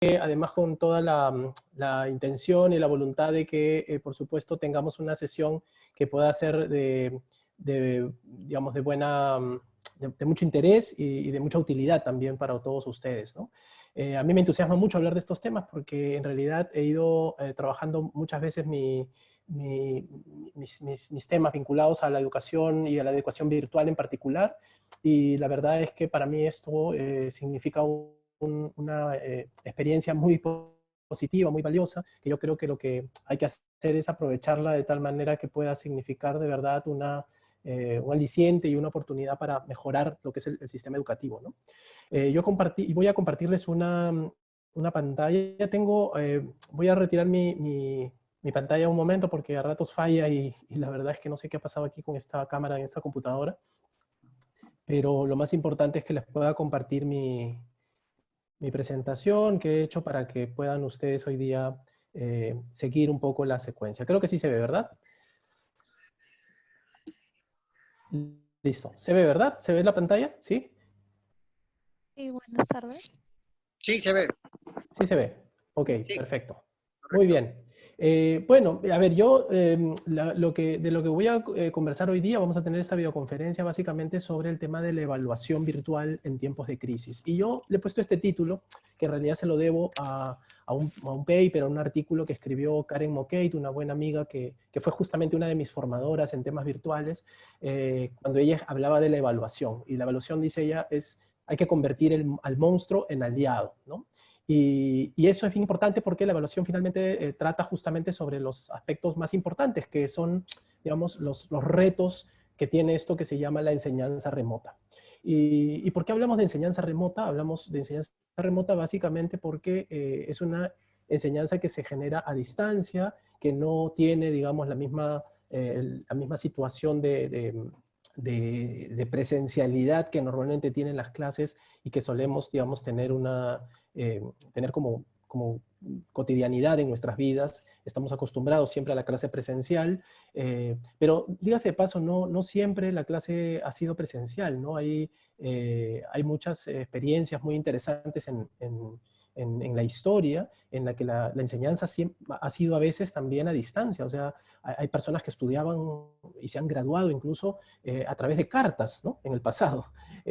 además con toda la intención y la voluntad de que, por supuesto, tengamos una sesión que pueda ser digamos, de buena, de mucho interés y de mucha utilidad también para todos ustedes, ¿no? A mí me entusiasma mucho hablar de estos temas porque en realidad he ido trabajando muchas veces mis temas vinculados a la educación y a la educación virtual en particular, y la verdad es que para mí esto significa una experiencia muy positiva, muy valiosa, que yo creo que lo que hay que hacer es aprovecharla de tal manera que pueda significar de verdad un aliciente y una oportunidad para mejorar lo que es el sistema educativo, ¿no? Yo voy a compartirles una pantalla. Ya tengo, voy a retirar mi pantalla un momento porque a ratos falla y la verdad es que no sé qué ha pasado aquí con esta cámara en esta computadora, pero lo más importante es que les pueda compartir mi presentación que he hecho para que puedan ustedes hoy día seguir un poco la secuencia. Creo que sí se ve, ¿verdad? Listo. ¿Se ve, verdad? ¿Se ve la pantalla? ¿Sí? Sí, buenas tardes. Sí, se ve. Sí se ve. Ok, Sí, perfecto. Muy correcto. bien. Bueno, a ver, yo de lo que voy a conversar hoy día, vamos a tener esta videoconferencia básicamente sobre el tema de la evaluación virtual en tiempos de crisis. Y yo le he puesto este título, que en realidad se lo debo a un paper, a un artículo que escribió Karen Mokate, una buena amiga que fue justamente una de mis formadoras en temas virtuales, cuando ella hablaba de la evaluación. Y la evaluación, dice ella, hay que convertir al monstruo en aliado, ¿no? Y eso es bien importante porque la evaluación finalmente trata justamente sobre los aspectos más importantes, que son, digamos, los retos que tiene esto que se llama la enseñanza remota. ¿Y por qué hablamos de enseñanza remota? Hablamos de enseñanza remota básicamente porque es una enseñanza que se genera a distancia, que no tiene, digamos, la misma situación de presencialidad que normalmente tienen las clases y que solemos, digamos, tener tener como cotidianidad en nuestras vidas. Estamos acostumbrados siempre a la clase presencial, pero dígase de paso, no siempre la clase ha sido presencial, ¿no? Hay muchas experiencias muy interesantes en la historia en la que la enseñanza ha sido a veces también a distancia. O sea, hay personas que estudiaban y se han graduado incluso a través de cartas, ¿no? En el pasado.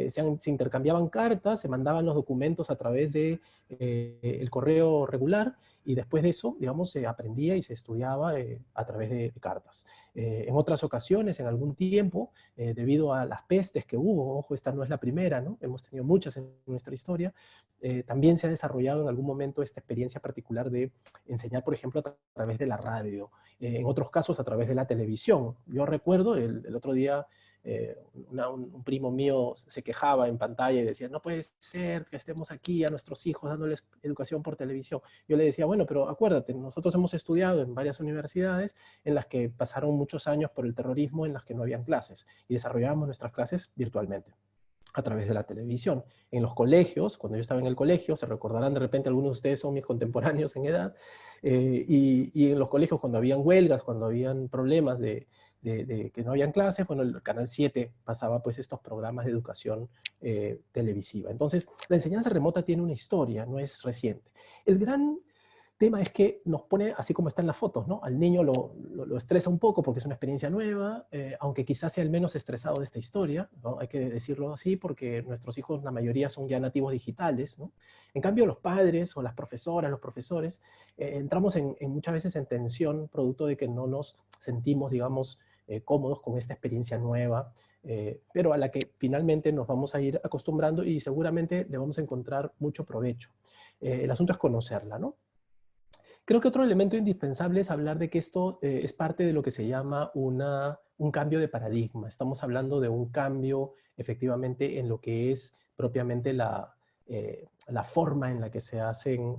Se intercambiaban cartas, se mandaban los documentos a través de el correo regular, y después de eso, digamos, se aprendía y se estudiaba a través de cartas. En otras ocasiones, en algún tiempo, debido a las pestes que hubo, ojo, esta no es la primera, ¿no? Hemos tenido muchas en nuestra historia, también se ha desarrollado en algún momento esta experiencia particular de enseñar, por ejemplo, a través de la radio, en otros casos a través de la televisión. Yo recuerdo el otro día un primo mío se quejaba en pantalla y decía, no puede ser que estemos aquí a nuestros hijos dándoles educación por televisión. Yo le decía, bueno, pero acuérdate, nosotros hemos estudiado en varias universidades en las que pasaron muchos años por el terrorismo, en las que no habían clases, y desarrollábamos nuestras clases virtualmente a través de la televisión. En los colegios, cuando yo estaba en el colegio, se recordarán de repente, algunos de ustedes son mis contemporáneos en edad, y en los colegios cuando habían huelgas, cuando habían problemas de que no habían clases, bueno, el Canal 7 pasaba pues estos programas de educación televisiva. Entonces, la enseñanza remota tiene una historia, no es reciente. El gran tema es que nos pone, así como está en las fotos, ¿no? Al niño lo estresa un poco porque es una experiencia nueva, aunque quizás sea el menos estresado de esta historia, ¿no? Hay que decirlo así porque nuestros hijos, la mayoría son ya nativos digitales, ¿no? En cambio, los padres o las profesoras, los profesores, entramos muchas veces en tensión producto de que no nos sentimos, digamos, cómodos con esta experiencia nueva, pero a la que finalmente nos vamos a ir acostumbrando y seguramente le vamos a encontrar mucho provecho. El asunto es conocerla, ¿no? Creo que otro elemento indispensable es hablar de que esto es parte de lo que se llama un cambio de paradigma. Estamos hablando de un cambio efectivamente en lo que es propiamente la forma en la que se hacen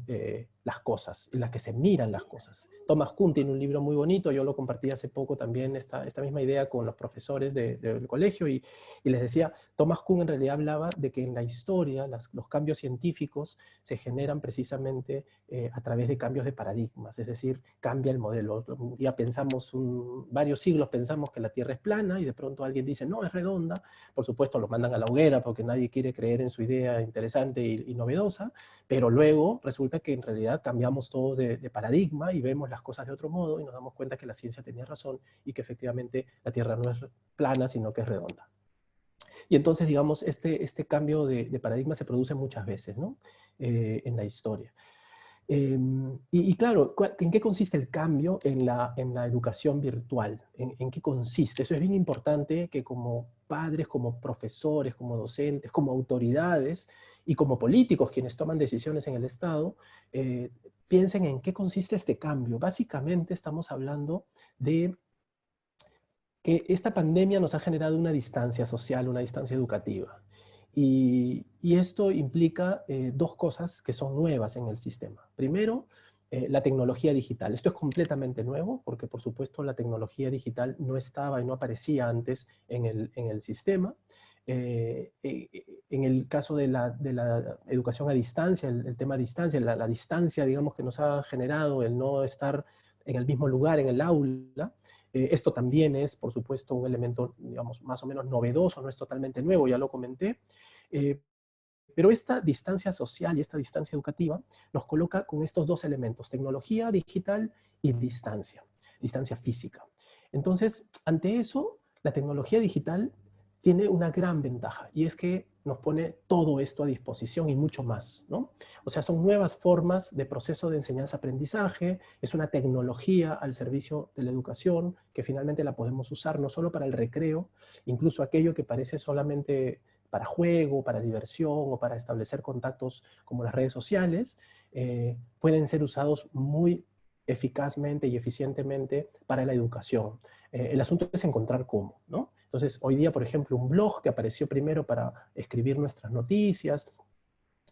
las cosas, en la que se miran las cosas. Thomas Kuhn tiene un libro muy bonito, yo lo compartí hace poco también, esta misma idea con los profesores del colegio, y les decía, Thomas Kuhn en realidad hablaba de que en la historia los cambios científicos se generan precisamente a través de cambios de paradigmas, es decir, cambia el modelo. Un día pensamos, varios siglos pensamos que la Tierra es plana y de pronto alguien dice, no, es redonda. Por supuesto, lo mandan a la hoguera porque nadie quiere creer en su idea interesante y no novedosa, pero luego resulta que en realidad cambiamos todo de paradigma y vemos las cosas de otro modo y nos damos cuenta que la ciencia tenía razón y que efectivamente la Tierra no es plana, sino que es redonda. Y entonces, digamos, este cambio de paradigma se produce muchas veces, ¿no? En la historia. Y claro, ¿en qué consiste el cambio en la educación virtual? ¿En qué consiste? Eso es bien importante que como padres, como profesores, como docentes, como autoridades y como políticos quienes toman decisiones en el Estado, piensen en qué consiste este cambio. Básicamente estamos hablando de que esta pandemia nos ha generado una distancia social, una distancia educativa. Y esto implica dos cosas que son nuevas en el sistema. Primero, la tecnología digital. Esto es completamente nuevo porque, por supuesto, la tecnología digital no estaba y no aparecía antes en el sistema. En el caso de la educación a distancia, el tema a distancia, la distancia, digamos, que nos ha generado el no estar en el mismo lugar, en el aula, esto también es, por supuesto, un elemento, digamos, más o menos novedoso, no es totalmente nuevo, ya lo comenté. Pero esta distancia social y esta distancia educativa nos coloca con estos dos elementos, tecnología digital y distancia física. Entonces, ante eso, la tecnología digital tiene una gran ventaja y es que nos pone todo esto a disposición y mucho más, ¿no? O sea, son nuevas formas de proceso de enseñanza-aprendizaje, es una tecnología al servicio de la educación que finalmente la podemos usar no solo para el recreo, incluso aquello que parece solamente para juego, para diversión o para establecer contactos como las redes sociales, pueden ser usados muy eficazmente y eficientemente para la educación. El asunto es encontrar cómo, ¿no? Entonces, hoy día, por ejemplo, un blog que apareció primero para escribir nuestras noticias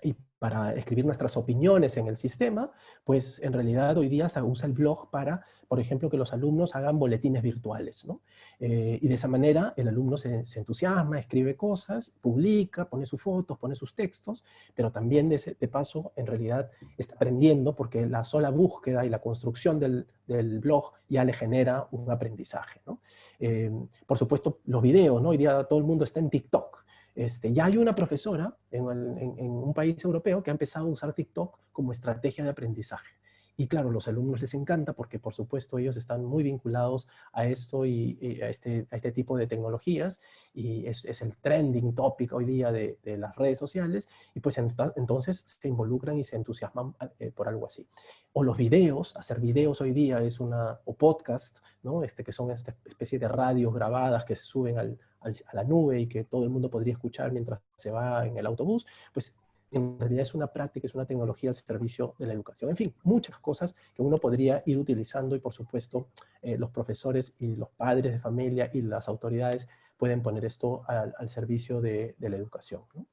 y para escribir nuestras opiniones en el sistema, pues en realidad hoy día se usa el blog para, por ejemplo, que los alumnos hagan boletines virtuales, ¿no? Y de esa manera el alumno se entusiasma, escribe cosas, publica, pone sus fotos, pone sus textos, pero también de paso en realidad está aprendiendo porque la sola búsqueda y la construcción del blog ya le genera un aprendizaje, ¿no? Por supuesto, los videos, ¿no? Hoy día todo el mundo está en TikTok. Ya hay una profesora en un país europeo que ha empezado a usar TikTok como estrategia de aprendizaje. Y claro, los alumnos les encanta porque, por supuesto, ellos están muy vinculados a esto y a este tipo de tecnologías y es el trending topic hoy día de las redes sociales y pues entonces se involucran y se entusiasman por algo así. O los videos, hacer videos hoy día o podcast, ¿no? Que son esta especie de radios grabadas que se suben a la nube y que todo el mundo podría escuchar mientras se va en el autobús, pues en realidad es una práctica, es una tecnología al servicio de la educación. En fin, muchas cosas que uno podría ir utilizando y por supuesto los profesores y los padres de familia y las autoridades pueden poner esto al servicio de la educación, ¿no?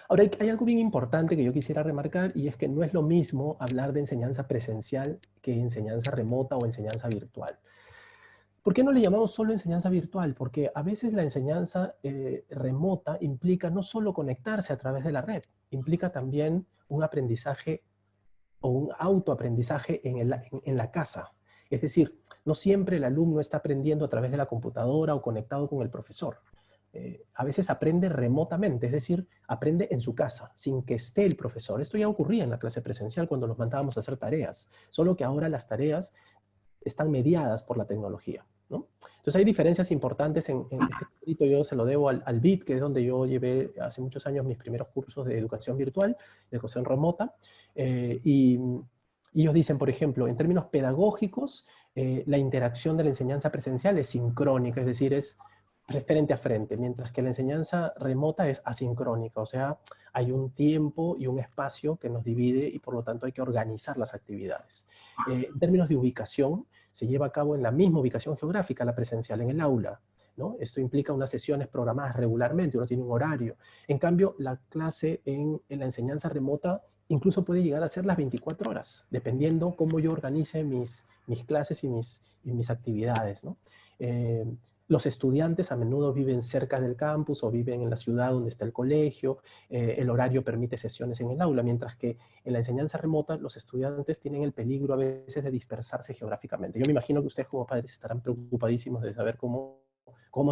Ahora, hay algo bien importante que yo quisiera remarcar y es que no es lo mismo hablar de enseñanza presencial que enseñanza remota o enseñanza virtual. ¿Por qué no le llamamos solo enseñanza virtual? Porque a veces la enseñanza remota implica no solo conectarse a través de la red, implica también un aprendizaje o un autoaprendizaje en la casa. Es decir, no siempre el alumno está aprendiendo a través de la computadora o conectado con el profesor. A veces aprende remotamente, es decir, aprende en su casa, sin que esté el profesor. Esto ya ocurría en la clase presencial cuando nos mandábamos a hacer tareas, solo que ahora las tareas están mediadas por la tecnología, ¿no? Entonces hay diferencias importantes en este escrito, yo se lo debo al BIT, que es donde yo llevé hace muchos años mis primeros cursos de educación virtual, de educación remota, y ellos dicen, por ejemplo, en términos pedagógicos, la interacción de la enseñanza presencial es sincrónica, es decir, es frente a frente, mientras que la enseñanza remota es asincrónica, o sea, hay un tiempo y un espacio que nos divide y por lo tanto hay que organizar las actividades. En términos de ubicación, se lleva a cabo en la misma ubicación geográfica, la presencial en el aula, ¿no? Esto implica unas sesiones programadas regularmente, uno tiene un horario. En cambio, la clase en la enseñanza remota incluso puede llegar a ser las 24 horas, dependiendo cómo yo organice mis clases y mis actividades, ¿no? Los estudiantes a menudo viven cerca del campus o viven en la ciudad donde está el colegio. El horario permite sesiones en el aula, mientras que en la enseñanza remota los estudiantes tienen el peligro a veces de dispersarse geográficamente. Yo me imagino que ustedes como padres estarán preocupadísimos de saber cómo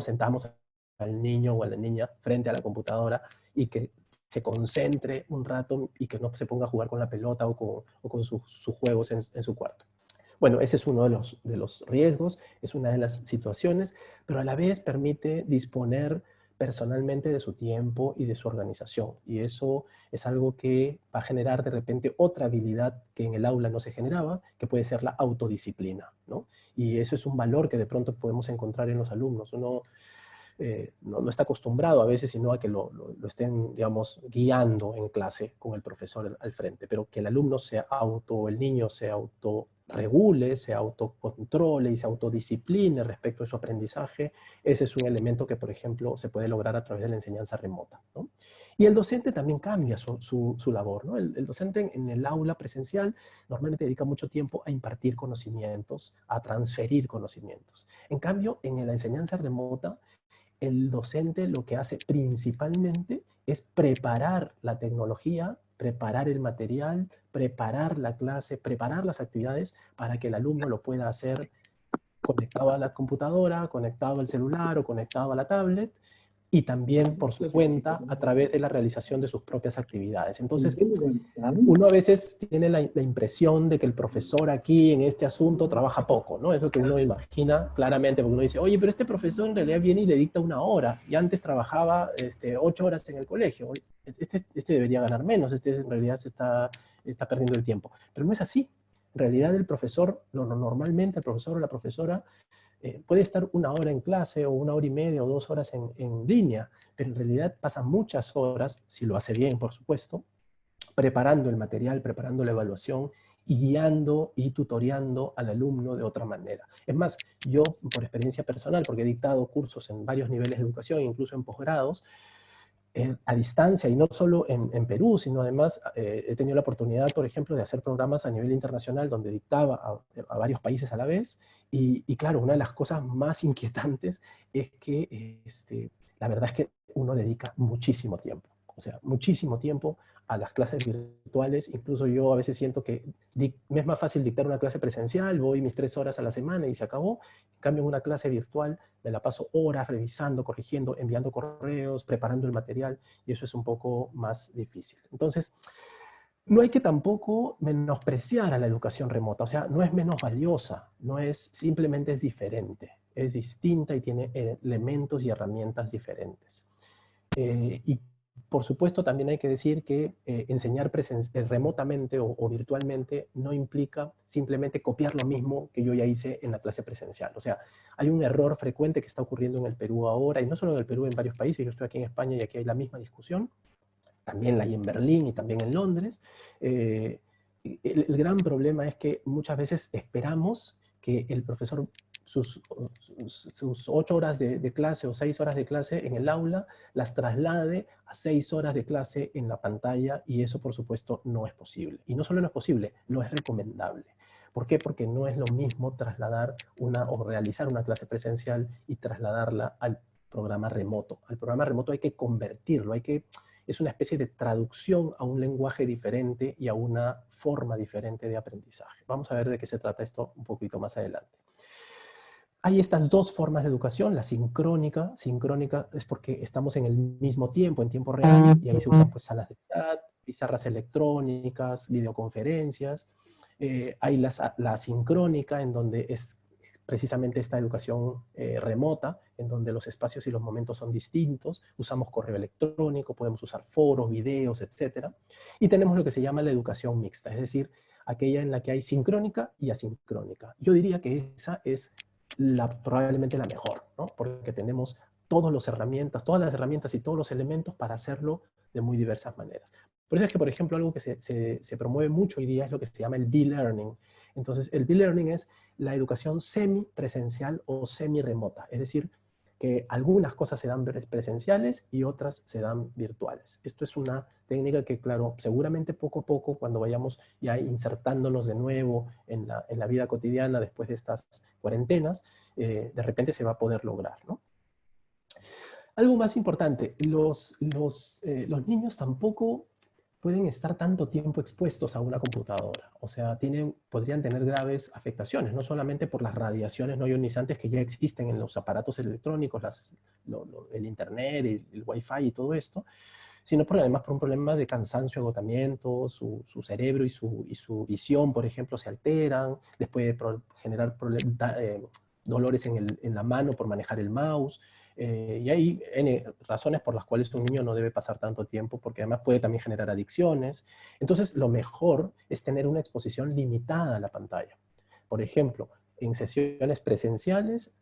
sentamos al niño o a la niña frente a la computadora y que se concentre un rato y que no se ponga a jugar con la pelota o con sus juegos en su cuarto. Bueno, ese es uno de los riesgos, es una de las situaciones, pero a la vez permite disponer personalmente de su tiempo y de su organización. Y eso es algo que va a generar de repente otra habilidad que en el aula no se generaba, que puede ser la autodisciplina, ¿no? Y eso es un valor que de pronto podemos encontrar en los alumnos. Uno no está acostumbrado a veces, sino a que lo estén, digamos, guiando en clase con el profesor al frente, pero que el alumno el niño se autorregule, se autocontrole y se autodiscipline respecto a su aprendizaje, ese es un elemento que, por ejemplo, se puede lograr a través de la enseñanza remota, ¿no? Y el docente también cambia su labor, ¿no? El docente en el aula presencial normalmente dedica mucho tiempo a impartir conocimientos, a transferir conocimientos. En cambio, en la enseñanza remota, el docente lo que hace principalmente es preparar la tecnología, preparar el material, preparar la clase, preparar las actividades para que el alumno lo pueda hacer conectado a la computadora, conectado al celular o conectado a la tablet, y también por su cuenta a través de la realización de sus propias actividades. Entonces, uno a veces tiene la impresión de que el profesor aquí en este asunto trabaja poco, ¿no? Es lo que uno imagina claramente, porque uno dice, oye, pero este profesor en realidad viene y le dicta 1 hora, y antes trabajaba 8 horas en el colegio. Este debería ganar menos, en realidad está perdiendo el tiempo. Pero no es así. En realidad el profesor, normalmente el profesor o la profesora puede estar 1 hora en clase o 1 hora y media o 2 horas en línea, pero en realidad pasa muchas horas, si lo hace bien, por supuesto, preparando el material, preparando la evaluación y guiando y tutoreando al alumno de otra manera. Es más, yo por experiencia personal, porque he dictado cursos en varios niveles de educación, incluso en posgrados, a distancia, y no solo en Perú, sino además he tenido la oportunidad, por ejemplo, de hacer programas a nivel internacional donde dictaba a varios países a la vez, y claro, una de las cosas más inquietantes es que la verdad es que uno dedica muchísimo tiempo, o sea, muchísimo tiempo a las clases virtuales. Incluso yo a veces siento que me es más fácil dictar una clase presencial, voy mis 3 horas a la semana y se acabó. En cambio, en una clase virtual me la paso horas revisando, corrigiendo, enviando correos, preparando el material, y eso es un poco más difícil. Entonces, no hay que tampoco menospreciar a la educación remota, o sea, no es menos valiosa, simplemente es diferente, es distinta y tiene elementos y herramientas diferentes. Y por supuesto también hay que decir que enseñar remotamente o virtualmente no implica simplemente copiar lo mismo que yo ya hice en la clase presencial. O sea, hay un error frecuente que está ocurriendo en el Perú ahora, y no solo en el Perú, en varios países. Yo estoy aquí en España y aquí hay la misma discusión. También la hay en Berlín y también en Londres. El gran problema es que muchas veces esperamos que el profesor sus 8 horas de clase o 6 horas de clase en el aula las traslade a 6 horas de clase en la pantalla, y eso por supuesto no es posible. Y no solo no es posible, no es recomendable. ¿Por qué? Porque no es lo mismo trasladar o realizar una clase presencial y trasladarla al programa remoto. Al programa remoto hay que convertirlo, es una especie de traducción a un lenguaje diferente y a una forma diferente de aprendizaje. Vamos a ver de qué se trata esto un poquito más adelante. Hay estas dos formas de educación, la sincrónica. Sincrónica es porque estamos en el mismo tiempo, en tiempo real, y ahí se usan pues salas de chat, pizarras electrónicas, videoconferencias. Hay la asincrónica, en donde es precisamente esta educación remota, en donde los espacios y los momentos son distintos. Usamos correo electrónico, podemos usar foros, videos, etc. Y tenemos lo que se llama la educación mixta, es decir, aquella en la que hay sincrónica y asincrónica. Yo diría que esa es probablemente la mejor, ¿no? Porque tenemos todas las herramientas y todos los elementos para hacerlo de muy diversas maneras. Por eso es que, por ejemplo, algo que se promueve mucho hoy día es lo que se llama el B-Learning. Entonces, el B-Learning es la educación semi-presencial o semi-remota, es decir, que algunas cosas se dan presenciales y otras se dan virtuales. Esto es una técnica que, claro, seguramente poco a poco, cuando vayamos ya insertándonos de nuevo en la vida cotidiana después de estas cuarentenas, de repente se va a poder lograr, ¿no? Algo más importante, los niños tampoco pueden estar tanto tiempo expuestos a una computadora. O sea, podrían tener graves afectaciones, no solamente por las radiaciones no ionizantes que ya existen en los aparatos electrónicos, el internet, el wifi y todo esto, sino además por un problema de cansancio, agotamiento, su cerebro y su visión, por ejemplo, se alteran, les puede generar dolores en la mano por manejar el mouse, y hay N razones por las cuales un niño no debe pasar tanto tiempo, porque además puede también generar adicciones. Entonces, lo mejor es tener una exposición limitada a la pantalla. Por ejemplo, en sesiones presenciales,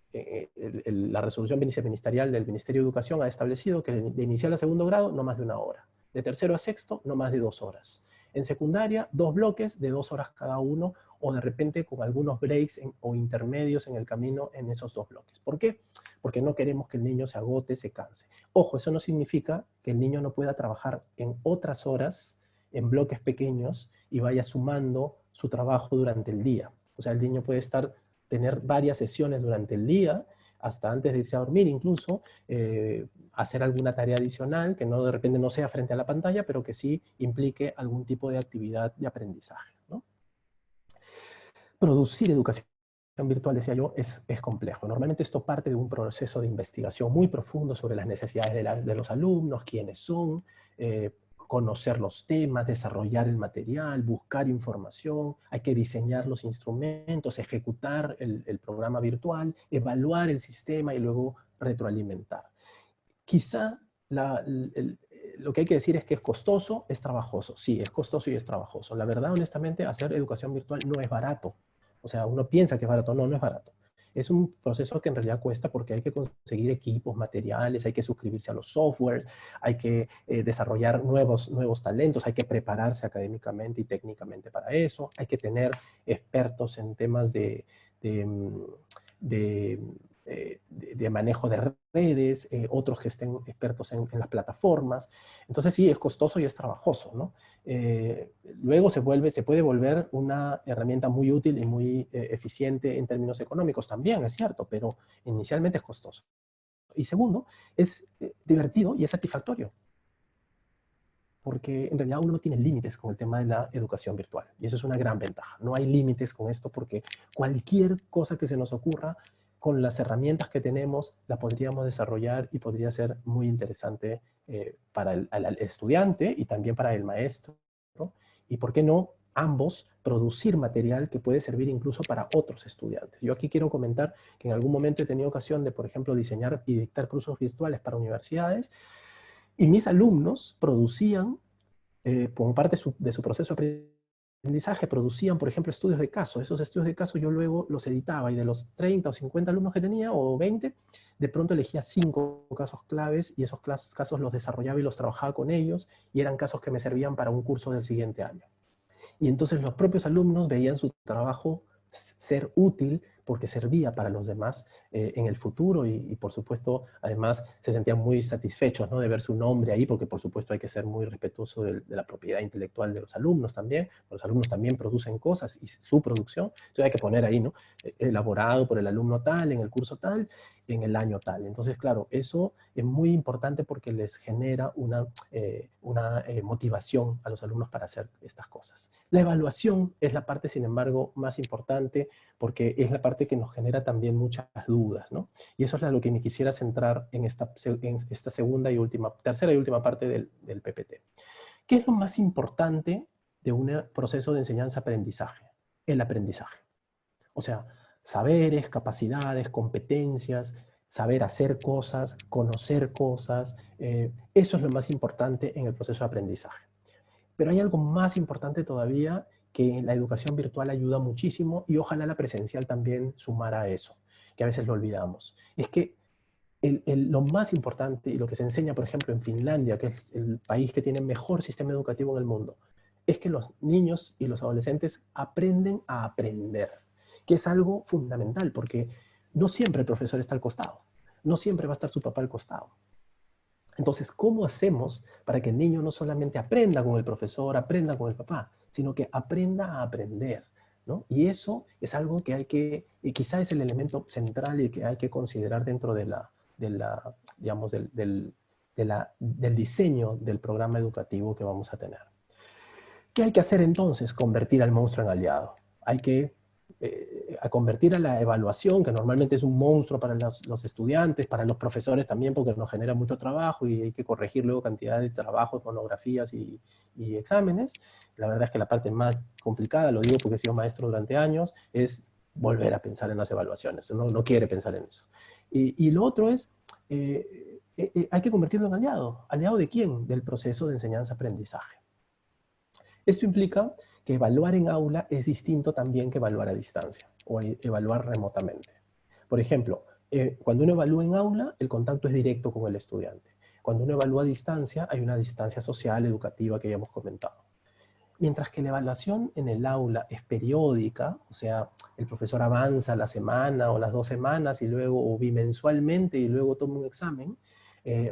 la resolución viceministerial del Ministerio de Educación ha establecido que de inicial a segundo grado no más de 1 hora, de tercero a sexto no más de 2 horas. En secundaria, 2 bloques de 2 horas cada uno, o de repente con algunos breaks o intermedios en el camino en esos 2 bloques. ¿Por qué? Porque no queremos que el niño se agote, se canse. Ojo, eso no significa que el niño no pueda trabajar en otras horas, en bloques pequeños, y vaya sumando su trabajo durante el día. O sea, el niño puede tener varias sesiones durante el día, hasta antes de irse a dormir incluso, hacer alguna tarea adicional que no, de repente no sea frente a la pantalla, pero que sí implique algún tipo de actividad de aprendizaje, ¿no? Producir educación virtual, decía yo, es complejo. Normalmente esto parte de un proceso de investigación muy profundo sobre las necesidades de los alumnos, quiénes son, conocer los temas, desarrollar el material, buscar información, hay que diseñar los instrumentos, ejecutar el programa virtual, evaluar el sistema y luego retroalimentar. Quizá lo que hay que decir es que es costoso, es trabajoso. Sí, es costoso y es trabajoso. La verdad, honestamente, hacer educación virtual no es barato. O sea, uno piensa que es barato. No, no es barato. Es un proceso que en realidad cuesta porque hay que conseguir equipos, materiales, hay que suscribirse a los softwares, hay que desarrollar nuevos talentos, hay que prepararse académicamente y técnicamente para eso, hay que tener expertos en temas de manejo de redes, otros que estén expertos en las plataformas. Entonces sí, es costoso y es trabajoso, ¿no? Luego se puede volver una herramienta muy útil y muy eficiente en términos económicos también, es cierto, pero inicialmente es costoso. Y segundo, es divertido y es satisfactorio, porque en realidad uno no tiene límites con el tema de la educación virtual. Y eso es una gran ventaja. No hay límites con esto porque cualquier cosa que se nos ocurra, con las herramientas que tenemos, la podríamos desarrollar y podría ser muy interesante para el estudiante y también para el maestro, ¿no? Y por qué no ambos producir material que puede servir incluso para otros estudiantes. Yo aquí quiero comentar que en algún momento he tenido ocasión de, por ejemplo, diseñar y dictar cursos virtuales para universidades, y mis alumnos producían, como parte de su proceso de aprendizaje, producían, por ejemplo, estudios de caso. Esos estudios de caso yo luego los editaba, y de los 30 o 50 alumnos que tenía, o 20, de pronto elegía 5 casos claves, y esos casos los desarrollaba y los trabajaba con ellos, y eran casos que me servían para un curso del siguiente año. Y entonces los propios alumnos veían su trabajo ser útil porque servía para los demás en el futuro, y por supuesto además se sentían muy satisfechos, ¿no?, de ver su nombre ahí, porque por supuesto hay que ser muy respetuoso de la propiedad intelectual de los alumnos también. Los alumnos también producen cosas y su producción, entonces hay que poner ahí, ¿no?, elaborado por el alumno tal, en el curso tal, en el año tal. Entonces, claro, eso es muy importante porque les genera una motivación a los alumnos para hacer estas cosas. La evaluación es la parte, sin embargo, más importante, porque es la parte que nos genera también muchas dudas, ¿no? Y eso es lo que me quisiera centrar en esta tercera y última parte del PPT. ¿Qué es lo más importante de un proceso de enseñanza-aprendizaje? El aprendizaje. O sea, saberes, capacidades, competencias, saber hacer cosas, conocer cosas, eso es lo más importante en el proceso de aprendizaje. Pero hay algo más importante todavía, que la educación virtual ayuda muchísimo, y ojalá la presencial también sumara a eso, que a veces lo olvidamos. Es que lo más importante, y lo que se enseña, por ejemplo, en Finlandia, que es el país que tiene el mejor sistema educativo en el mundo, es que los niños y los adolescentes aprenden a aprender, que es algo fundamental, porque no siempre el profesor está al costado, no siempre va a estar su papá al costado. Entonces, ¿cómo hacemos para que el niño no solamente aprenda con el profesor, aprenda con el papá, sino que aprenda a aprender, ¿no? Y eso es algo que y quizá es el elemento central y que hay que considerar dentro digamos, del diseño del programa educativo que vamos a tener. ¿Qué hay que hacer entonces? Convertir al monstruo en aliado. Hay que a convertir a la evaluación, que normalmente es un monstruo para los estudiantes, para los profesores también, porque nos genera mucho trabajo y hay que corregir luego cantidad de trabajos, monografías y exámenes. La verdad es que la parte más complicada, lo digo porque he sido maestro durante años, es volver a pensar en las evaluaciones. Uno no quiere pensar en eso. Y lo otro es, hay que convertirlo en aliado. ¿Aliado de quién? Del proceso de enseñanza-aprendizaje. Esto implica que evaluar en aula es distinto también que evaluar a distancia o evaluar remotamente. Por ejemplo, cuando uno evalúa en aula, el contacto es directo con el estudiante. Cuando uno evalúa a distancia, hay una distancia social, educativa que ya hemos comentado. Mientras que la evaluación en el aula es periódica, o sea, el profesor avanza la semana o las 2 semanas y luego o bimensualmente y luego toma un examen,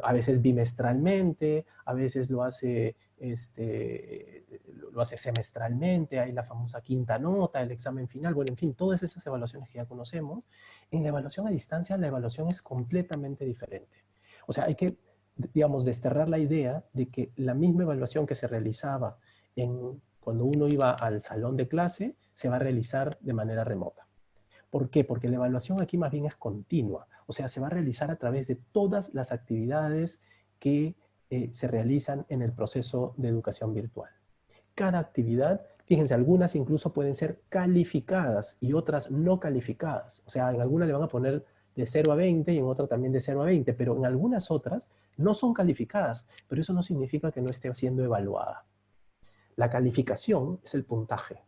a veces bimestralmente, a veces lo hace semestralmente, hay la famosa quinta nota, el examen final, bueno, en fin, todas esas evaluaciones que ya conocemos. En la evaluación a distancia, la evaluación es completamente diferente. O sea, hay que, digamos, desterrar la idea de que la misma evaluación que se realizaba cuando uno iba al salón de clase, se va a realizar de manera remota. ¿Por qué? Porque la evaluación aquí más bien es continua, o sea, se va a realizar a través de todas las actividades que se realizan en el proceso de educación virtual. Cada actividad, fíjense, algunas incluso pueden ser calificadas y otras no calificadas. O sea, en algunas le van a poner de 0 a 20 y en otra también de 0 a 20, pero en algunas otras no son calificadas, pero eso no significa que no esté siendo evaluada. La calificación es el puntaje,